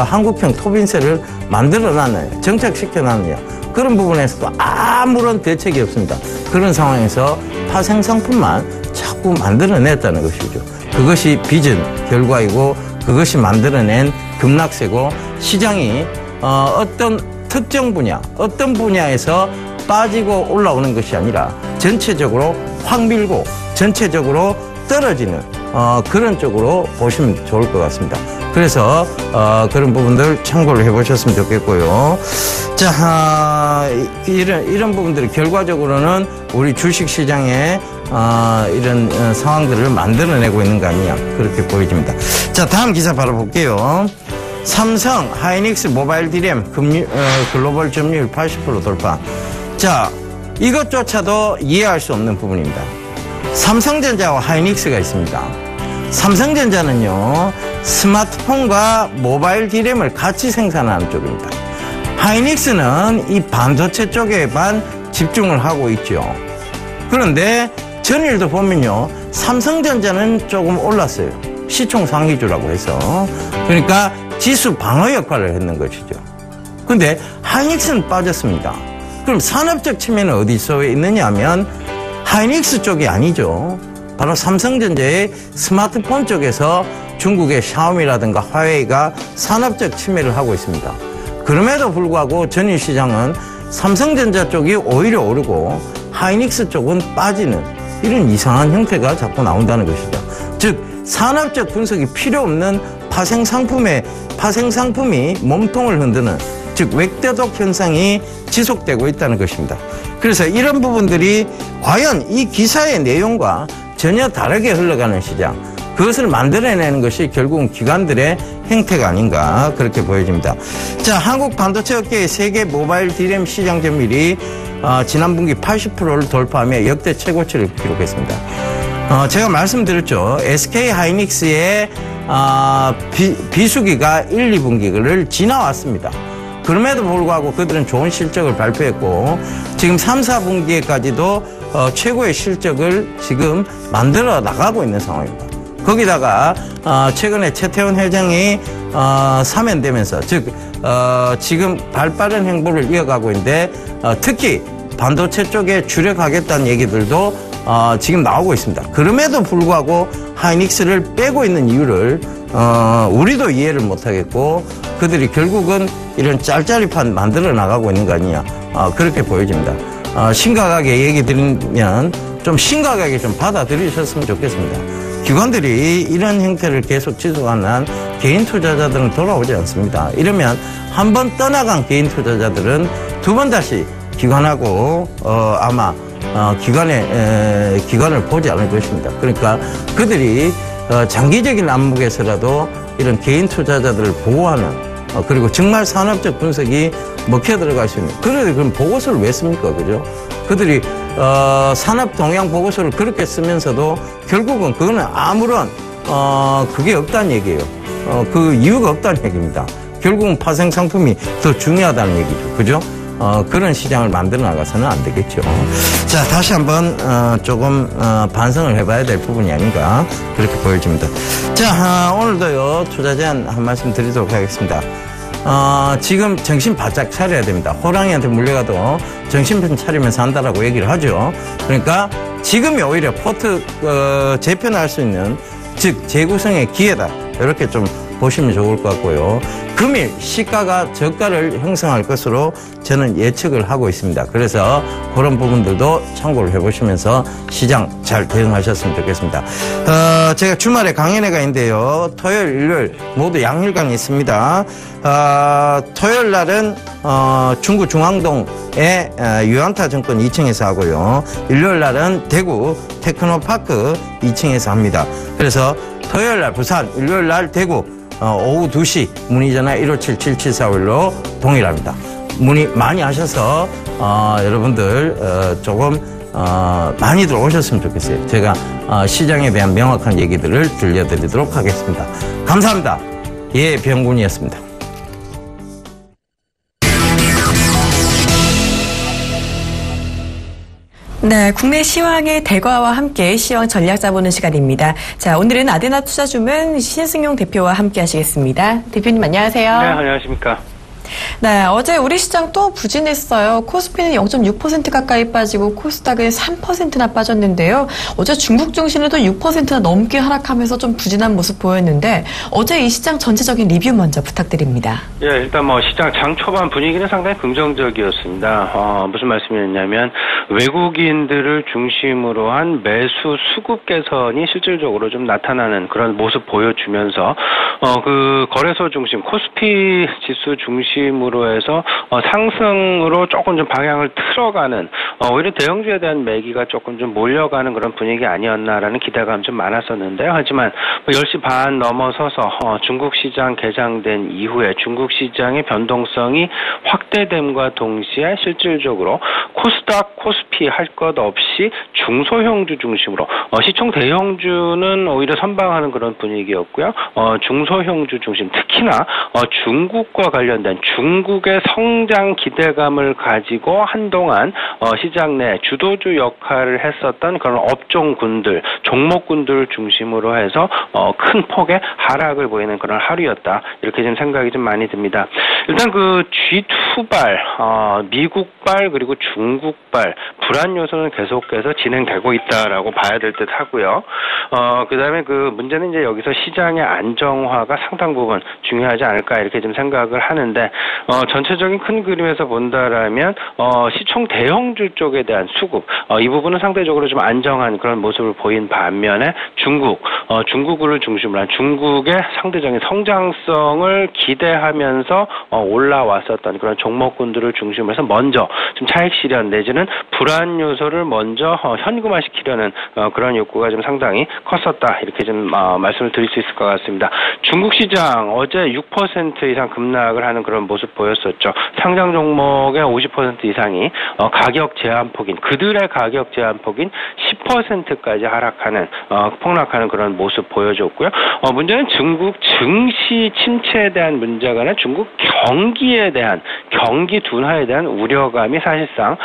한국형 토빈세를 만들어놨느냐, 정착시켜놨느냐, 그런 부분에서도 아무런 대책이 없습니다. 그런 상황에서 파생상품만 자꾸 만들어냈다는 것이죠. 그것이 빚은 결과이고, 그것이 만들어낸 급락세고, 시장이 어떤 특정 분야, 어떤 분야에서 빠지고 올라오는 것이 아니라 전체적으로 확 밀고 전체적으로 떨어지는 그런 쪽으로 보시면 좋을 것 같습니다. 그래서 그런 부분들 참고를 해보셨으면 좋겠고요. 자, 이런 부분들이 결과적으로는 우리 주식시장에 이런 상황들을 만들어내고 있는 거 아니냐, 그렇게 보여집니다. 자, 다음 기사 바로 볼게요. 삼성, 하이닉스, 모바일 디램, 글로벌 점유율 80% 돌파. 자, 이것조차도 이해할 수 없는 부분입니다. 삼성전자와 하이닉스가 있습니다. 삼성전자는요, 스마트폰과 모바일 디램을 같이 생산하는 쪽입니다. 하이닉스는 이 반도체 쪽에만 집중을 하고 있죠. 그런데 전일도 보면요, 삼성전자는 조금 올랐어요. 시총 상위주라고 해서. 그러니까 지수 방어 역할을 했는 것이죠. 그런데 하이닉스는 빠졌습니다. 그럼 산업적 측면은 어디서 있느냐 하면 하이닉스 쪽이 아니죠. 바로 삼성전자의 스마트폰 쪽에서 중국의 샤오미라든가 화웨이가 산업적 침해를 하고 있습니다. 그럼에도 불구하고 전일 시장은 삼성전자 쪽이 오히려 오르고 하이닉스 쪽은 빠지는 이런 이상한 형태가 자꾸 나온다는 것이죠. 즉 산업적 분석이 필요 없는 파생상품이 몸통을 흔드는, 즉 외대독 현상이 지속되고 있다는 것입니다. 그래서 이런 부분들이 과연 이 기사의 내용과 전혀 다르게 흘러가는 시장, 그것을 만들어내는 것이 결국은 기관들의 행태가 아닌가, 그렇게 보여집니다. 자, 한국 반도체 업계의 세계 모바일 디램 시장 점유율이 지난 분기 80%를 돌파하며 역대 최고치를 기록했습니다. 제가 말씀드렸죠. SK 하이닉스의 비수기가 1, 2분기를 지나왔습니다. 그럼에도 불구하고 그들은 좋은 실적을 발표했고, 지금 3, 4분기에까지도 최고의 실적을 지금 만들어 나가고 있는 상황입니다. 거기다가 최근에 최태원 회장이 사면되면서, 즉 지금 발빠른 행보를 이어가고 있는데, 특히 반도체 쪽에 주력하겠다는 얘기들도 지금 나오고 있습니다. 그럼에도 불구하고 하이닉스를 빼고 있는 이유를 우리도 이해를 못하겠고, 그들이 결국은 이런 짤짤이판 만들어 나가고 있는 거 아니냐, 그렇게 보여집니다. 심각하게 얘기 드리면 좀 심각하게 좀 받아들이셨으면 좋겠습니다. 기관들이 이런 형태를 계속 지속하는 한 개인 투자자들은 돌아오지 않습니다. 이러면 한 번 떠나간 개인 투자자들은 두 번 다시 기관하고 아마 기관을 보지 않을 것입니다. 그러니까 그들이 장기적인 안목에서라도 이런 개인 투자자들을 보호하는, 그리고 정말 산업적 분석이 먹혀 들어갈 수 있는, 그들이 그럼 보고서를 왜 씁니까? 그죠? 그들이 산업 동향 보고서를 그렇게 쓰면서도 결국은 그거는 아무런 그게 없다는 얘기예요. 그 이유가 없다는 얘기입니다. 결국은 파생 상품이 더 중요하다는 얘기죠. 그죠? 그런 시장을 만들어 나가서는 안 되겠죠. 자, 다시 한번 조금 반성을 해봐야 될 부분이 아닌가, 그렇게 보여집니다. 자, 오늘도요 투자 제안 한 말씀 드리도록 하겠습니다. 지금 정신 바짝 차려야 됩니다. 호랑이한테 물려가도 정신 차리면서 한다라고 얘기를 하죠. 그러니까 지금이 오히려 포트 재편할 수 있는, 즉 재구성의 기회다, 이렇게 좀 보시면 좋을 것 같고요. 금일 시가가 저가를 형성할 것으로 저는 예측을 하고 있습니다. 그래서 그런 부분들도 참고를 해보시면서 시장 잘 대응하셨으면 좋겠습니다. 제가 주말에 강연회가 있는데요. 토요일, 일요일 모두 양일강이 있습니다. 토요일 날은 중구 중앙동에 유안타 증권 2층에서 하고요. 일요일 날은 대구 테크노파크 2층에서 합니다. 그래서 토요일 날 부산, 일요일 날 대구, 오후 2시 문의 전화 157-7741로 동일합니다. 문의 많이 하셔서 여러분들 조금 많이들 오셨으면 좋겠어요. 제가 시장에 대한 명확한 얘기들을 들려드리도록 하겠습니다. 감사합니다. 예병군이었습니다. 네, 국내 시황의 대과와 함께 시황 전략자 보는 시간입니다. 자, 오늘은 아데나 투자주문 신승용 대표와 함께 하시겠습니다. 대표님 안녕하세요. 네, 안녕하십니까. 네, 어제 우리 시장 또 부진했어요. 코스피는 0.6% 가까이 빠지고 코스닥은 3%나 빠졌는데요. 어제 중국 증시는 또 6%나 넘게 하락하면서 좀 부진한 모습 보였는데 어제 이 시장 전체적인 리뷰 먼저 부탁드립니다. 예, 일단 시장 장 초반 분위기는 상당히 긍정적이었습니다. 무슨 말씀이었냐면 외국인들을 중심으로 한 매수 수급 개선이 실질적으로 좀 나타나는 그런 모습 보여주면서 그 거래소 중심 코스피 지수 중심으로 해서 상승으로 조금 좀 방향을 틀어가는 오히려 대형주에 대한 매기가 조금 좀 몰려가는 그런 분위기 아니었나라는 기대감이 좀 많았었는데요. 하지만 10시 반 넘어서서 중국 시장 개장된 이후에 중국 시장의 변동성이 확대됨과 동시에 실질적으로 코스닥, 코스피 할 것 없이 중소형주 중심으로 시총 대형주는 오히려 선방하는 그런 분위기였고요. 중소형주 중심, 특히나 중국과 관련된 중국의 성장 기대감을 가지고 한동안 시장 내 주도주 역할을 했었던 그런 업종군들, 종목군들을 중심으로 해서 큰 폭의 하락을 보이는 그런 하루였다. 이렇게 좀 생각이 좀 많이 듭니다. 일단 그 G2발, 미국발 그리고 중국발 불안 요소는 계속해서 진행되고 있다라고 봐야 될 듯 하고요. 그다음에 그 문제는 이제 여기서 시장의 안정화가 상당 부분 중요하지 않을까 이렇게 좀 생각을 하는데 전체적인 큰 그림에서 본다라면 시총 대형주 쪽에 대한 수급 이 부분은 상대적으로 좀 안정한 그런 모습을 보인 반면에 중국을 중심으로 한 중국의 상대적인 성장성을 기대하면서 올라왔었던 그런 종목군들을 중심으로 해서 먼저 좀 차익 실현 내지는 불안 요소를 먼저 현금화시키려는 그런 욕구가 좀 상당히 컸었다 이렇게 좀 말씀을 드릴 수 있을 것 같습니다. 중국 시장 어제 6% 이상 급락을 하는 그런 모습 보였었죠. 상장 종목의 50% 이상이 가격 제한폭인 그들의 가격 제한폭인 10%까지 하락하는 폭락하는 그런 모습 보여줬고요. 문제는 중국 증시 침체에 대한 문제가 아니라 중국 경기에 대한 경기 둔화에 대한 우려감이 사실상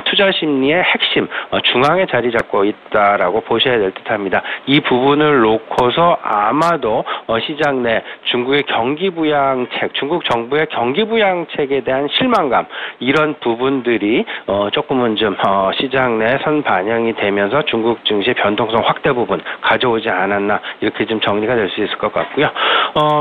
투자 심리의 핵심 중앙에 자리 잡고 있다라고 보셔야 될 듯합니다. 이 부분을 놓고서 아마도 시장 내 중국의 경기 부양책, 중국 정부의 경기 부양책에 대한 실망감 이런 부분들이 조금은 좀 시장 내 선 반영이 되면서 중국 증시의 변동성 확대 부분 가져오지 않았나 이렇게 좀 정리가 될 수 있을 것 같고요.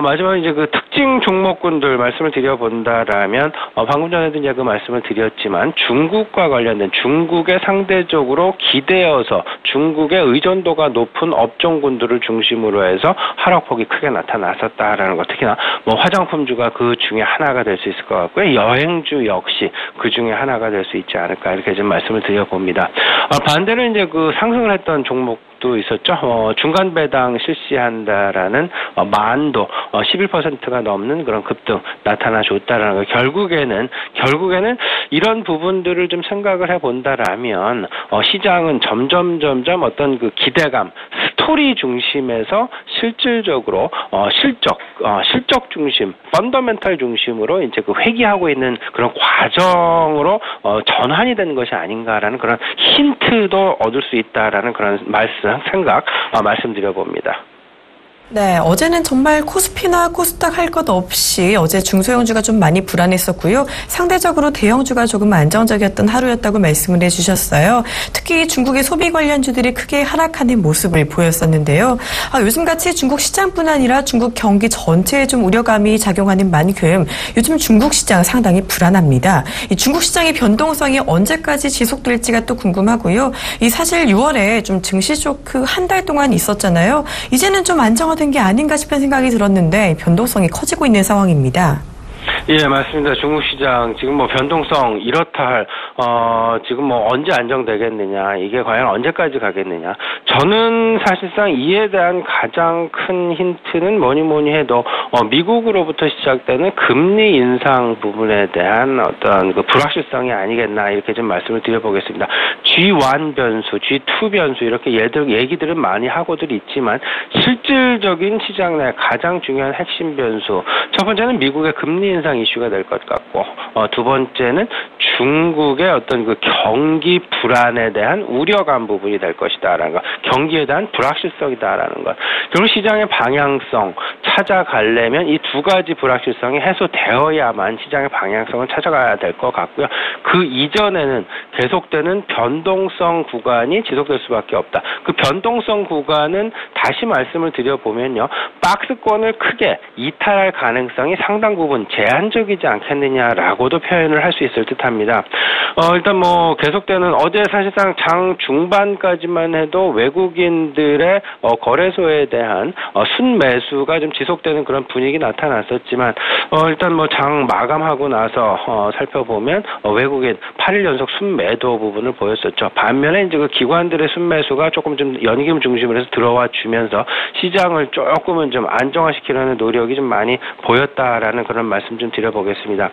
마지막에 이제 그 특징 종목군들 말씀을 드려본다라면 방금 전에도 이제 그 말씀을 드렸지만 중국과 관련된 중국의 상대적으로 기대어서 중국의 의존도가 높은 업종군들을 중심으로 해서 하락폭이 크게 나타났었다라는 것. 특히나 화장품주가 그 중에 하나가 될 수 있을 것 같고요. 여행주 역시 그 중에 하나가 될 수 있지 않을까 이렇게 좀 말씀을 드려봅니다. 반대로 이제 그 상승을 했던 종목도 있었죠. 중간 배당 실시한다라는 만도 11%가 넘는 그런 급등 나타나줬다라는 거. 결국에는 이런 부분들을 좀 생각을 해본다라면 시장은 점점 어떤 그 기대감 스토리 중심에서 실질적으로 실적 중심, 펀더멘탈 중심으로 이제 그 회귀하고 있는 그런 과정으로 전환이 되는 것이 아닌가라는 그런 힌트도 얻을 수 있다라는 그런 말씀드려 봅니다. 네, 어제는 정말 코스피나 코스닥 할 것 없이 어제 중소형주가 좀 많이 불안했었고요. 상대적으로 대형주가 조금 안정적이었던 하루였다고 말씀을 해주셨어요. 특히 중국의 소비 관련주들이 크게 하락하는 모습을 보였었는데요. 요즘같이 중국 시장뿐 아니라 중국 경기 전체에 좀 우려감이 작용하는 만큼 요즘 중국 시장 상당히 불안합니다. 이 중국 시장의 변동성이 언제까지 지속될지가 또 궁금하고요. 이 사실 6월에 좀 증시 쇼크 한 달 동안 있었잖아요. 이제는 좀 안정화된 게 아닌가 싶은 생각이 들었는데 변동성이 커지고 있는 상황입니다. 예, 맞습니다. 중국 시장 지금 뭐 변동성 이렇다 할 지금 뭐 언제 안정되겠느냐, 이게 과연 언제까지 가겠느냐. 저는 사실상 이에 대한 가장 큰 힌트는 뭐니 해도 미국으로부터 시작되는 금리 인상 부분에 대한 어떤 그 불확실성이 아니겠나, 이렇게 좀 말씀을 드려보겠습니다. G1 변수, G2 변수, 이렇게 얘기들은 많이 하고들 있지만 실질적인 시장 내 가장 중요한 핵심 변수, 첫 번째는 미국의 금리 인상 이슈가 될 것 같고, 두 번째는 중국의 어떤 그 경기 불안에 대한 우려감 부분이 될 것이다라는 것, 경기에 대한 불확실성이다라는 것. 결국 시장의 방향성 찾아가려면 이 두 가지 불확실성이 해소되어야만 시장의 방향성을 찾아가야 될 것 같고요. 그 이전에는 계속되는 변동성 구간이 지속될 수밖에 없다. 그 변동성 구간은 다시 말씀을 드려보면요, 박스권을 크게 이탈할 가능성이 상당 부분 제한적이지 않겠느냐라고도 표현을 할 수 있을 듯합니다. 일단 뭐 계속되는 어제 사실상 장 중반까지만 해도 외국인들의 거래소에 대한 순매수가 좀 지속되는 그런 분위기 나타났었지만, 일단 뭐 장 마감하고 나서 살펴보면 외국인 8일 연속 순매도 부분을 보였었죠. 반면에 이제 그 기관들의 순매수가 조금 좀 연기금 중심으로 해서 들어와 주면서 시장을 조금은 좀 안정화시키려는 노력이 좀 많이 보였다라는 그런 말씀 좀 드려보겠습니다.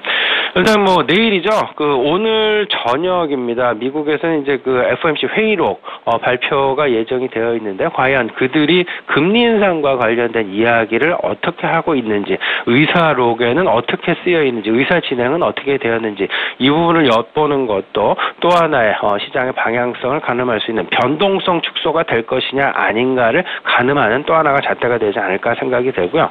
일단 뭐 내일이죠. 그 오늘 저녁입니다. 미국에서는 이제 그 FOMC 회의록 발표가 예정이 되어 있는데, 과연 그들이 금리 인상과 관련된 이야기를 어떻게 하고 있는지, 의사록에는 어떻게 쓰여 있는지, 의사 진행은 어떻게 되었는지, 이 부분을 엿보는 것도 또 하나의 시장의 방향성을 가늠할 수 있는 변동성 축소가 될 것이냐 아닌가를 가늠하는 또 하나가 잣대가 되지 않을까 생각이 되고요.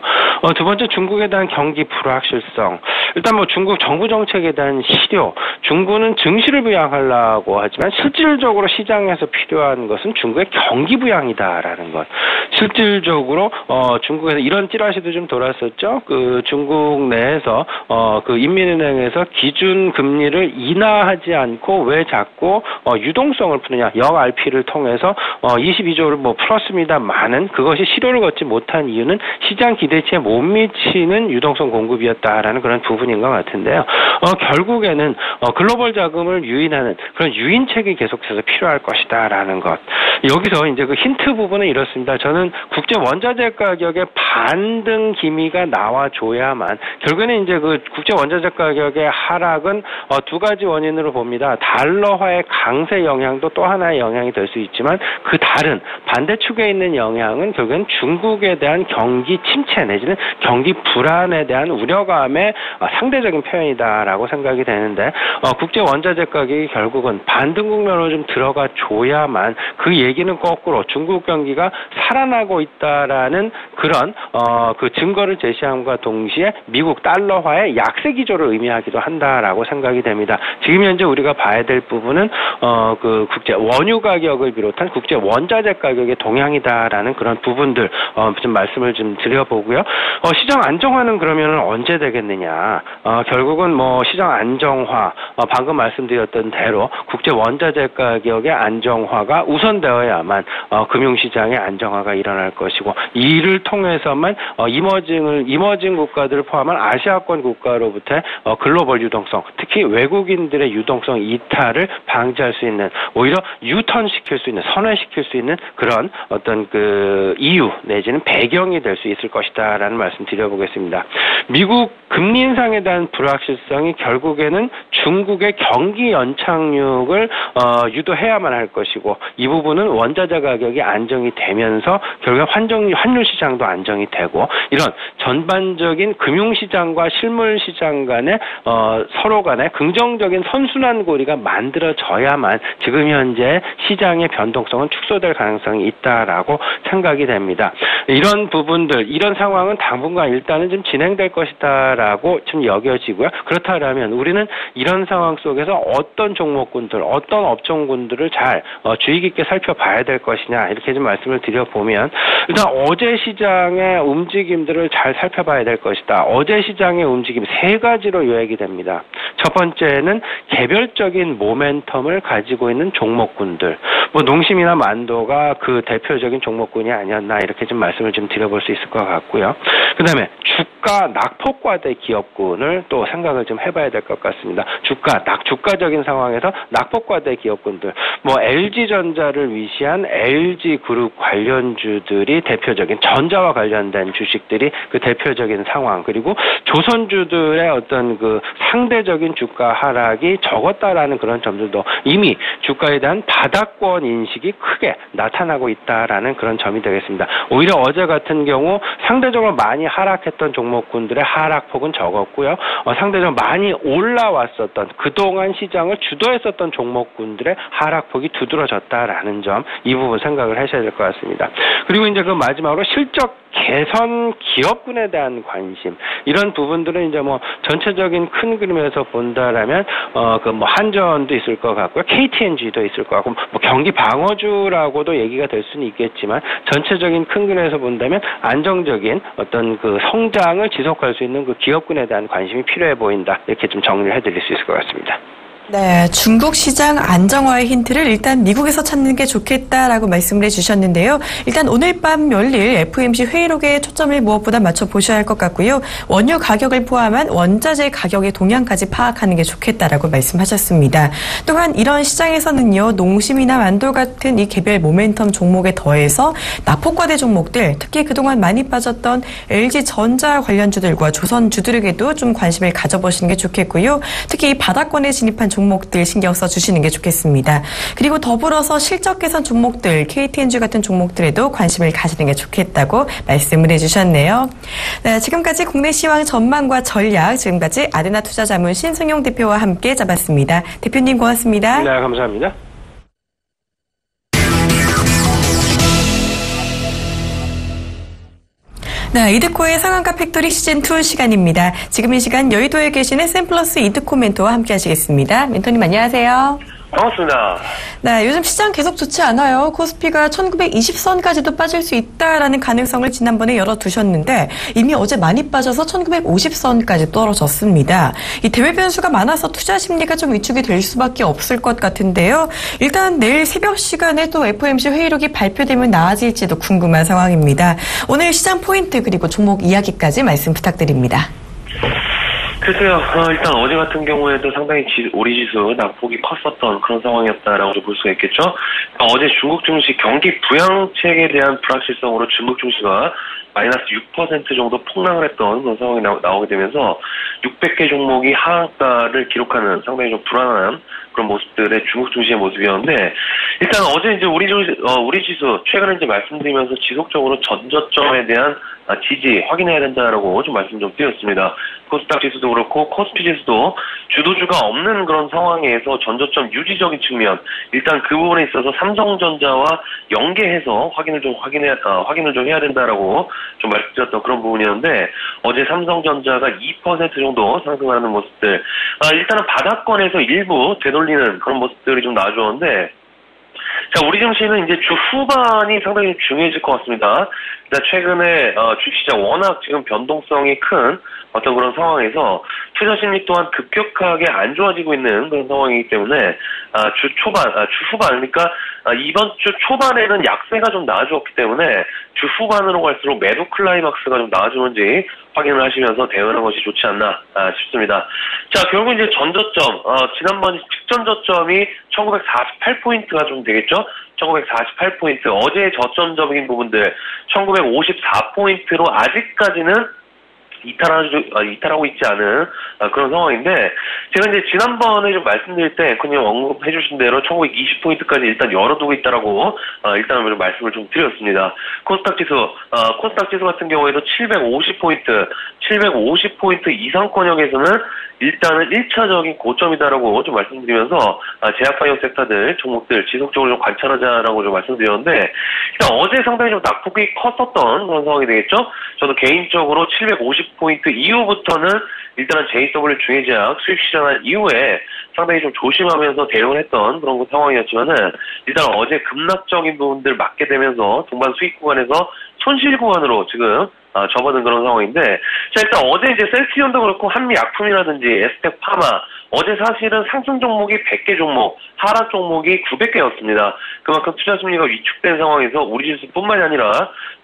두 번째, 중국에 대한 경기 불확실성. 일단 뭐 중국 정부 정책에 대한 실효. 중국은 증시를 부양하려고 하지만 실질적으로 시장에서 필요한 것은 중국의 경기 부양이다라는 것. 실질적으로 중국에서 이런 찌라시도 좀 돌았었죠. 그 중국 내에서 그 인민은행에서 기준 금리를 인하하지 않고 왜 자꾸 유동성을 푸느냐, 역 RP를 통해서 22조를 뭐 풀었습니다만은 그것이 실효를 걷지 못한 이유는 시장 기대치에 못 미치는 유동성 공급이었다라는 그런 부분인 것 같은데요. 결국에는 글로벌 자금을 유인하는 그런 유인책이 계속해서 필요할 것이다라는 것. 여기서 이제 그 힌트 부분은 이렇습니다. 저는 국제 원자재 가격의 반등 기미가 나와줘야만, 결국에는 이제 그 국제 원자재 가격의 하락은 두 가지 원인으로 봅니다. 달러화의 강세 영향도 또 하나의 영향이 될 수 있지만, 그 다른 반대축에 있는 영향은 결국엔 중국에 대한 경기 침체 내지는 경기 불안에 대한 우려감의 상대적인 표현이다라고 생각이 되는데, 국제 원자재 가격이 결국은 반등 국면으로 좀 들어가 줘야만, 그 얘기는 거꾸로 중국 경기가 살아나고 있다라는 그런 그 증거를 제시함과 동시에 미국 달러화의 약세 기조를 의미하기도 한다라고 생각이 됩니다. 지금 현재 우리가 봐야 될 부분은 그 국제 원유 가격을 비롯한 국제 원자재 가격의 동향이다라는 그런 부분들 좀 말씀을 좀 드려보고요. 시장 안정화는 그러면 언제 되겠느냐? 결국은 뭐 시장 안정화, 방금 말씀드렸던 대로 국제 원자재 가격의 안정화가 우선되어야만 금융시장의 안정화가 일어날 것이고, 이를 통해서만 이머징 국가들을 포함한 아시아권 국가로부터 글로벌 유동성, 특히 외국인들의 유동성 이탈을 방지할 수 있는, 오히려 유턴시킬 수 있는, 선회시킬 수 있는 그런 어떤 그 이유 내지는 배경이 될 수 있을 것이다라는 말씀 드려보겠습니다. 미국 금리 인상에 대한 불확실성이 결국에는 중국의 경기 연착륙을 유도해야만 할 것이고, 이 부분은 원자재 가격이 안정이 되면서 결국 환율 시장도 안정이 되고, 이런 전반적인 금융시장과 실물시장 간의 서로 간에 긍정적인 선순환 고리가 만들어져야만 지금 현재 시장의 변동성은 축소될 가능성이 있다라고 생각이 됩니다. 이런 부분들, 이런 상황은 당분간 일단은 좀 진행될 것이다라고 좀 여겨지고요. 그렇다면 우리는 이런 상황 속에서 어떤 종목군들, 어떤 업종군들을 잘 주의 깊게 살펴봐야 될 것이냐 이렇게 좀 말씀을 드려보면 일단 어제 시장의 움직임들을 잘 살펴봐야 될 것이다. 어제 시장의 움직임 세 가지로 요약이 됩니다. 첫 번째는 개별적인 모멘텀을 가지고 있는 종목군들, 뭐 농심이나 만도가 그 대표적인 종목군이 아니었나 이렇게 좀 말씀을 좀 드려볼 수 있을 것 같고요. 그다음에 주가 낙폭과대 기업군을 또 생각을 좀 해봐야 될 것 같습니다. 주가적인 상황에서 낙폭과대 기업군들, 뭐 LG전자를 위시한 LG그룹 관련주들이 대표적인 전자와 관련된 주식들이 그 대표적인 상황, 그리고 조선주들의 어떤 그 상대적인 주가 하락이 적었다라는 그런 점들도 이미 주가에 대한 바닥권 인식이 크게 나타나고 있다라는 그런 점이 되겠습니다. 오히려 어제 같은 경우 상대적으로 많이 하락했던 종목군들의 하락폭은 적었고요. 상대적으로 많이 올라왔었던 그동안 시장을 주도했었던 종목군들의 하락폭이 두드러졌다라는 점, 이 부분 생각을 하셔야 될 것 같습니다. 그리고 이제 그 마지막으로 실적 개선 기업군에 대한 관심, 이런 부분들은 이제 뭐 전체적인 큰 그림에서 본다라면 그 뭐 한전도 있을 것 같고요, KTNG도 있을 것 같고, 뭐 경기 방어주라고도 얘기가 될 수는 있겠지만 전체적인 큰 그림에서 본다면 안정적인 어떤 그 성장을 지속할 수 있는 그 기업군에 대한 관심이 필요해 보인다, 이렇게 좀 정리를 해드릴 수 있을 것 같습니다. 네, 중국 시장 안정화의 힌트를 일단 미국에서 찾는 게 좋겠다라고 말씀을 해주셨는데요. 일단 오늘 밤 열릴 FOMC 회의록에 초점을 무엇보다 맞춰보셔야 할 것 같고요. 원유 가격을 포함한 원자재 가격의 동향까지 파악하는 게 좋겠다라고 말씀하셨습니다. 또한 이런 시장에서는요, 농심이나 만도 같은 이 개별 모멘텀 종목에 더해서 낙폭과대 종목들, 특히 그동안 많이 빠졌던 LG전자 관련주들과 조선주들에게도 좀 관심을 가져보시는 게 좋겠고요. 특히 이 바닥권에 진입한 종목들 신경 써주시는 게 좋겠습니다. 그리고 더불어서 실적 개선 종목들, KTNG 같은 종목들에도 관심을 가지는 게 좋겠다고 말씀을 해주셨네요. 네, 지금까지 국내 시황 전망과 전략, 지금까지 아레나 투자자문 신승용 대표와 함께 잡았습니다. 대표님 고맙습니다. 네, 감사합니다. 네, 이드코의 상한가 팩토리 시즌2 시간입니다. 지금 이 시간 여의도에 계시는 샘플러스 이드코 멘토와 함께 하시겠습니다. 멘토님 안녕하세요. 반갑습니다. 네, 요즘 시장 계속 좋지 않아요. 코스피가 1920선까지도 빠질 수 있다라는 가능성을 지난번에 열어두셨는데 이미 어제 많이 빠져서 1950선까지 떨어졌습니다. 이 대외 변수가 많아서 투자 심리가 좀 위축이 될 수밖에 없을 것 같은데요. 일단 내일 새벽 시간에 또 FOMC 회의록이 발표되면 나아질지도 궁금한 상황입니다. 오늘 시장 포인트 그리고 종목 이야기까지 말씀 부탁드립니다. 글쎄요, 일단 어제 같은 경우에도 상당히 오리지수 낙폭이 컸었던 그런 상황이었다라고 볼 수가 있겠죠. 어제 중국 증시 경기 부양책에 대한 불확실성으로 중국 증시가 마이너스 6% 정도 폭락을 했던 그런 상황이 나오게 되면서 600개 종목이 하한가를 기록하는 상당히 좀 불안한 그런 모습들의 중국 증시의 모습이었는데, 일단 어제 이제 우리 지수 최근에 이제 말씀드리면서 지속적으로 전저점에 대한 지지 확인해야 된다라고 좀 말씀 좀 드렸습니다. 코스닥 지수도 그렇고 코스피 지수도 주도주가 없는 그런 상황에서 전저점 유지적인 측면, 일단 그 부분에 있어서 삼성전자와 연계해서 확인을 좀 해야 된다라고 좀 말씀드렸던 그런 부분이었는데, 어제 삼성전자가 2% 정도 상승하는 모습들, 일단은 바닥권에서 일부 되돌리는 그런 모습들이 좀 나와주었는데, 자, 우리 증시는 이제 주 후반이 상당히 중요해질 것 같습니다. 일단 최근에 주식시장 워낙 지금 변동성이 큰 어떤 그런 상황에서 투자 심리 또한 급격하게 안 좋아지고 있는 그런 상황이기 때문에 주 후반, 그러니까 이번 주 초반에는 약세가 좀 나아졌기 때문에 주 후반으로 갈수록 매도 클라이막스가 좀 나아지는지 확인을 하시면서 대응하는 것이 좋지 않나 싶습니다. 자, 결국 이제 전저점, 지난번 직전 저점이 1948포인트가 좀 되겠죠? 1948포인트, 어제의 저점적인 부분들 1954포인트로 아직까지는 이탈하고 있지 않은 그런 상황인데, 제가 이제 지난번에 좀 말씀드릴 때 그냥 언급해 주신 대로 1920포인트까지 일단 열어두고 있다라고 일단 좀 말씀을 좀 드렸습니다. 코스닥 지수 같은 경우에도 750포인트 이상권역에서는 일단은 1차적인 고점이다라고 좀 말씀드리면서 제약바이오 섹터들 종목들 지속적으로 좀 관찰하자라고 좀 말씀드렸는데 일단 어제 상당히 좀 낙폭이 컸었던 그런 상황이 되겠죠. 저도 개인적으로 750포인트 이후부터는 일단은 JW 중해제약 수익 실현한 이후에 상당히 좀 조심하면서 대응을 했던 그런 상황이었지만은 일단 어제 급락적인 부분들 맞게 되면서 동반 수익 구간에서 손실 구간으로 지금 접어든 그런 상황인데, 자, 일단 어제 이제 셀트리온도 그렇고 한미약품이라든지 에스텍 파마, 어제 사실은 상승 종목이 100개 종목, 하락 종목이 900개였습니다. 그만큼 투자 심리가 위축된 상황에서 우리 지수뿐만이 아니라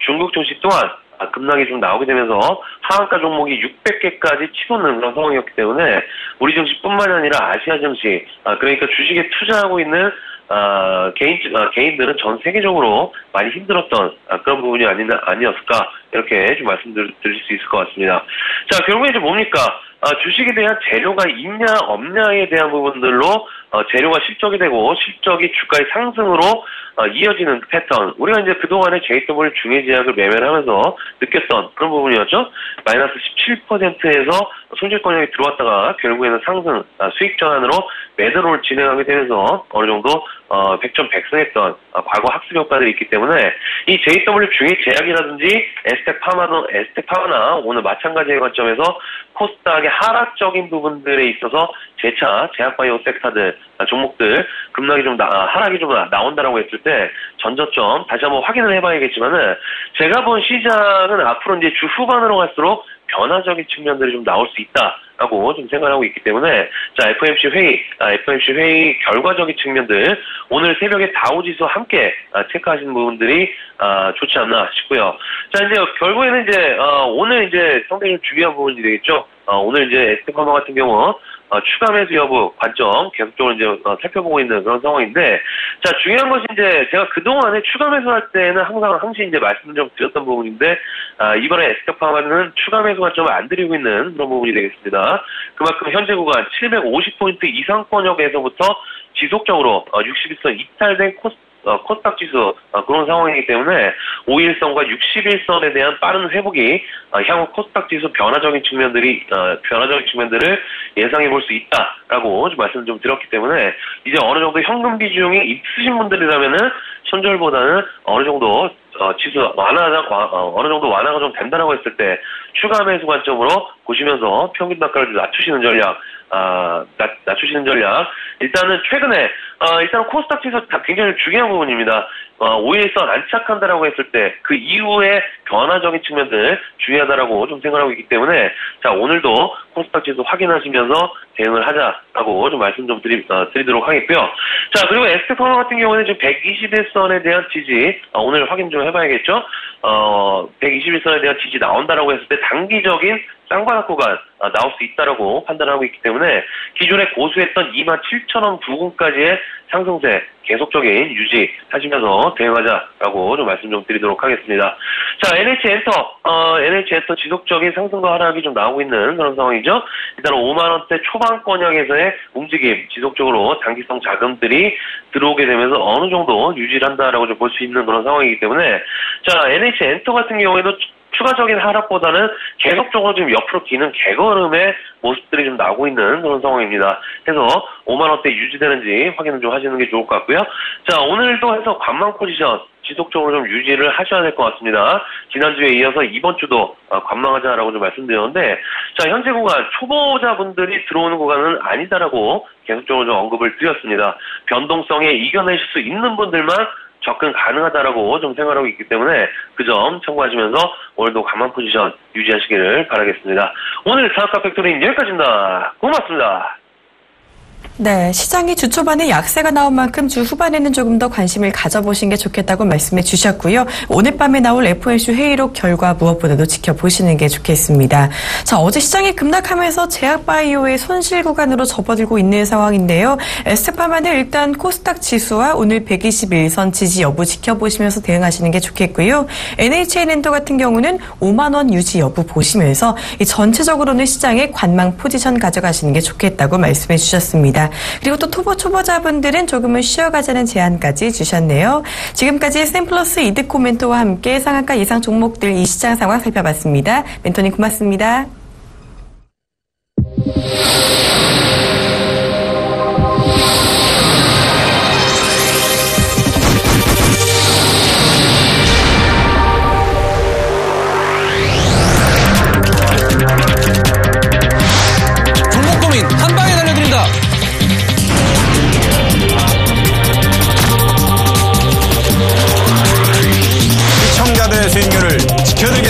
중국 증시 또한 급락이 좀 나오게 되면서 하한가 종목이 600개까지 치솟는 그런 상황이었기 때문에 우리 증시뿐만이 아니라 아시아 증시, 그러니까 주식에 투자하고 있는 개인들은 전 세계적으로 많이 힘들었던 그런 부분이 아니었을까 이렇게 좀 말씀드릴 수 있을 것 같습니다. 자, 결국에 이제 뭡니까? 주식에 대한 재료가 있냐 없냐에 대한 부분들로 재료가 실적이 되고 실적이 주가의 상승으로 이어지는 패턴. 우리가 이제 그동안에 JW 중해제약을 매매를 하면서 느꼈던 그런 부분이었죠. 마이너스 17%에서 손실 권역이 들어왔다가 결국에는 상승, 수익 전환으로 매도를 진행하게 되면서 어느 정도 백전백승했던 과거 학습 효과들이 있기 때문에 이 JW 중해제약이라든지 에스텍 파마나 오늘 마찬가지의 관점에서 코스닥의 하락적인 부분들에 있어서 재차 제약바이오 섹터들 종목들 급락이 좀 하락이 좀 나온다라고 했을 때 전저점 다시 한번 확인을 해봐야겠지만은 제가 본 시장은 앞으로 이제 주 후반으로 갈수록 변화적인 측면들이 좀 나올 수 있다라고 좀 생각하고 있기 때문에 자 FOMC 회의 결과적인 측면들 오늘 새벽에 다우지수 함께 체크하시는 부분들이 좋지 않나 싶고요. 자 이제 결국에는 이제 오늘 이제 상당히 좀 중요한 부분이 되겠죠. 오늘 이제 에스테파마 같은 경우 추가 매수 여부 관점 계속적으로 이제 살펴보고 있는 그런 상황인데, 자 중요한 것이 이제 제가 그동안에 추가 매수할 때는 항상 이제 말씀을 좀 드렸던 부분인데, 이번에 에스테파마는 추가 매수 관점을 안 드리고 있는 그런 부분이 되겠습니다. 그만큼 현재 구간 750포인트 이상권역에서부터 지속적으로 61선 이탈된 코스닥 지수 그런 상황이기 때문에 5일선과 61선에 대한 빠른 회복이 향후 코스닥 지수 변화적인 측면들을 예상해 볼 수 있다라고 좀 말씀을 좀 드렸기 때문에 이제 어느 정도 현금 비중이 있으신 분들이라면은 손절보다는 어느 정도 지수 어느 정도 완화가 좀 된다라고 했을 때 추가 매수 관점으로 보시면서 평균 단가를 낮추시는 전략. 일단은 최근에 일단 코스닥 지수 굉장히 중요한 부분입니다. 5일선 안착한다라고 했을 때 그 이후에 변화적인 측면들 중요하다라고 좀 생각하고 있기 때문에 자 오늘도 코스닥 지수 확인하시면서 대응을 하자라고 좀 말씀 좀 드리도록 하겠고요. 자 그리고 에스테파마 같은 경우는 지금 121선에 대한 지지 오늘 확인 좀 해봐야겠죠. 121선에 대한 지지 나온다라고 했을 때 단기적인 쌍바닥 구간 나올 수 있다라고 판단하고 있기 때문에 기존에 고수했던 27,000원 부근까지의 상승세 계속적인 유지하시면서 대응하자라고 좀 말씀 좀 드리도록 하겠습니다. 자, NH엔터 지속적인 상승과 하락이 좀 나오고 있는 그런 상황이죠. 일단 5만원대 초반권역에서의 움직임, 지속적으로 단기성 자금들이 들어오게 되면서 어느 정도 유지를 한다라고 좀 볼 수 있는 그런 상황이기 때문에 자, NH엔터 같은 경우에도 추가적인 하락보다는 계속적으로 지금 옆으로 기는 개걸음의 모습들이 좀 나오고 있는 그런 상황입니다. 그래서 5만원대 유지되는지 확인을 좀 하시는 게 좋을 것 같고요. 자, 오늘도 해서 관망 포지션 지속적으로 좀 유지를 하셔야 될 것 같습니다. 지난주에 이어서 이번 주도 관망하자라고 좀 말씀드렸는데, 자, 현재 구간 초보자분들이 들어오는 구간은 아니다라고 계속적으로 좀 언급을 드렸습니다. 변동성에 이겨내실 수 있는 분들만 접근 가능하다라고 좀 생각하고 있기 때문에 그 점 참고하시면서 오늘도 관망 포지션 유지하시기를 바라겠습니다. 오늘 사업가 팩토리는 여기까지입니다. 고맙습니다. 네, 시장이 주 초반에 약세가 나온 만큼 주 후반에는 조금 더 관심을 가져보신 게 좋겠다고 말씀해 주셨고요. 오늘 밤에 나올 FOMC 회의록 결과 무엇보다도 지켜보시는 게 좋겠습니다. 자, 어제 시장이 급락하면서 제약바이오의 손실 구간으로 접어들고 있는 상황인데요. 에스테파마는 일단 코스닥 지수와 오늘 121선 지지 여부 지켜보시면서 대응하시는 게 좋겠고요. NH엔터 같은 경우는 5만원 유지 여부 보시면서 전체적으로는 시장의 관망 포지션 가져가시는 게 좋겠다고 말씀해 주셨습니다. 그리고 또 초보자분들은 조금은 쉬어가자는 제안까지 주셨네요. 지금까지 샘플러스 이득 멘토와 함께 상한가 예상 종목들 이 시장 상황 살펴봤습니다. 멘토님 고맙습니다.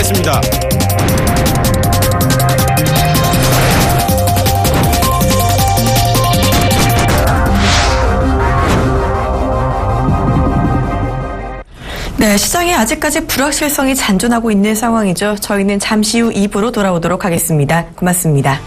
듣겠습니다. 네, 시장에 아직까지 불확실성이 잔존하고 있는 상황이죠. 저희는 잠시 후 2부로 돌아오도록 하겠습니다. 고맙습니다.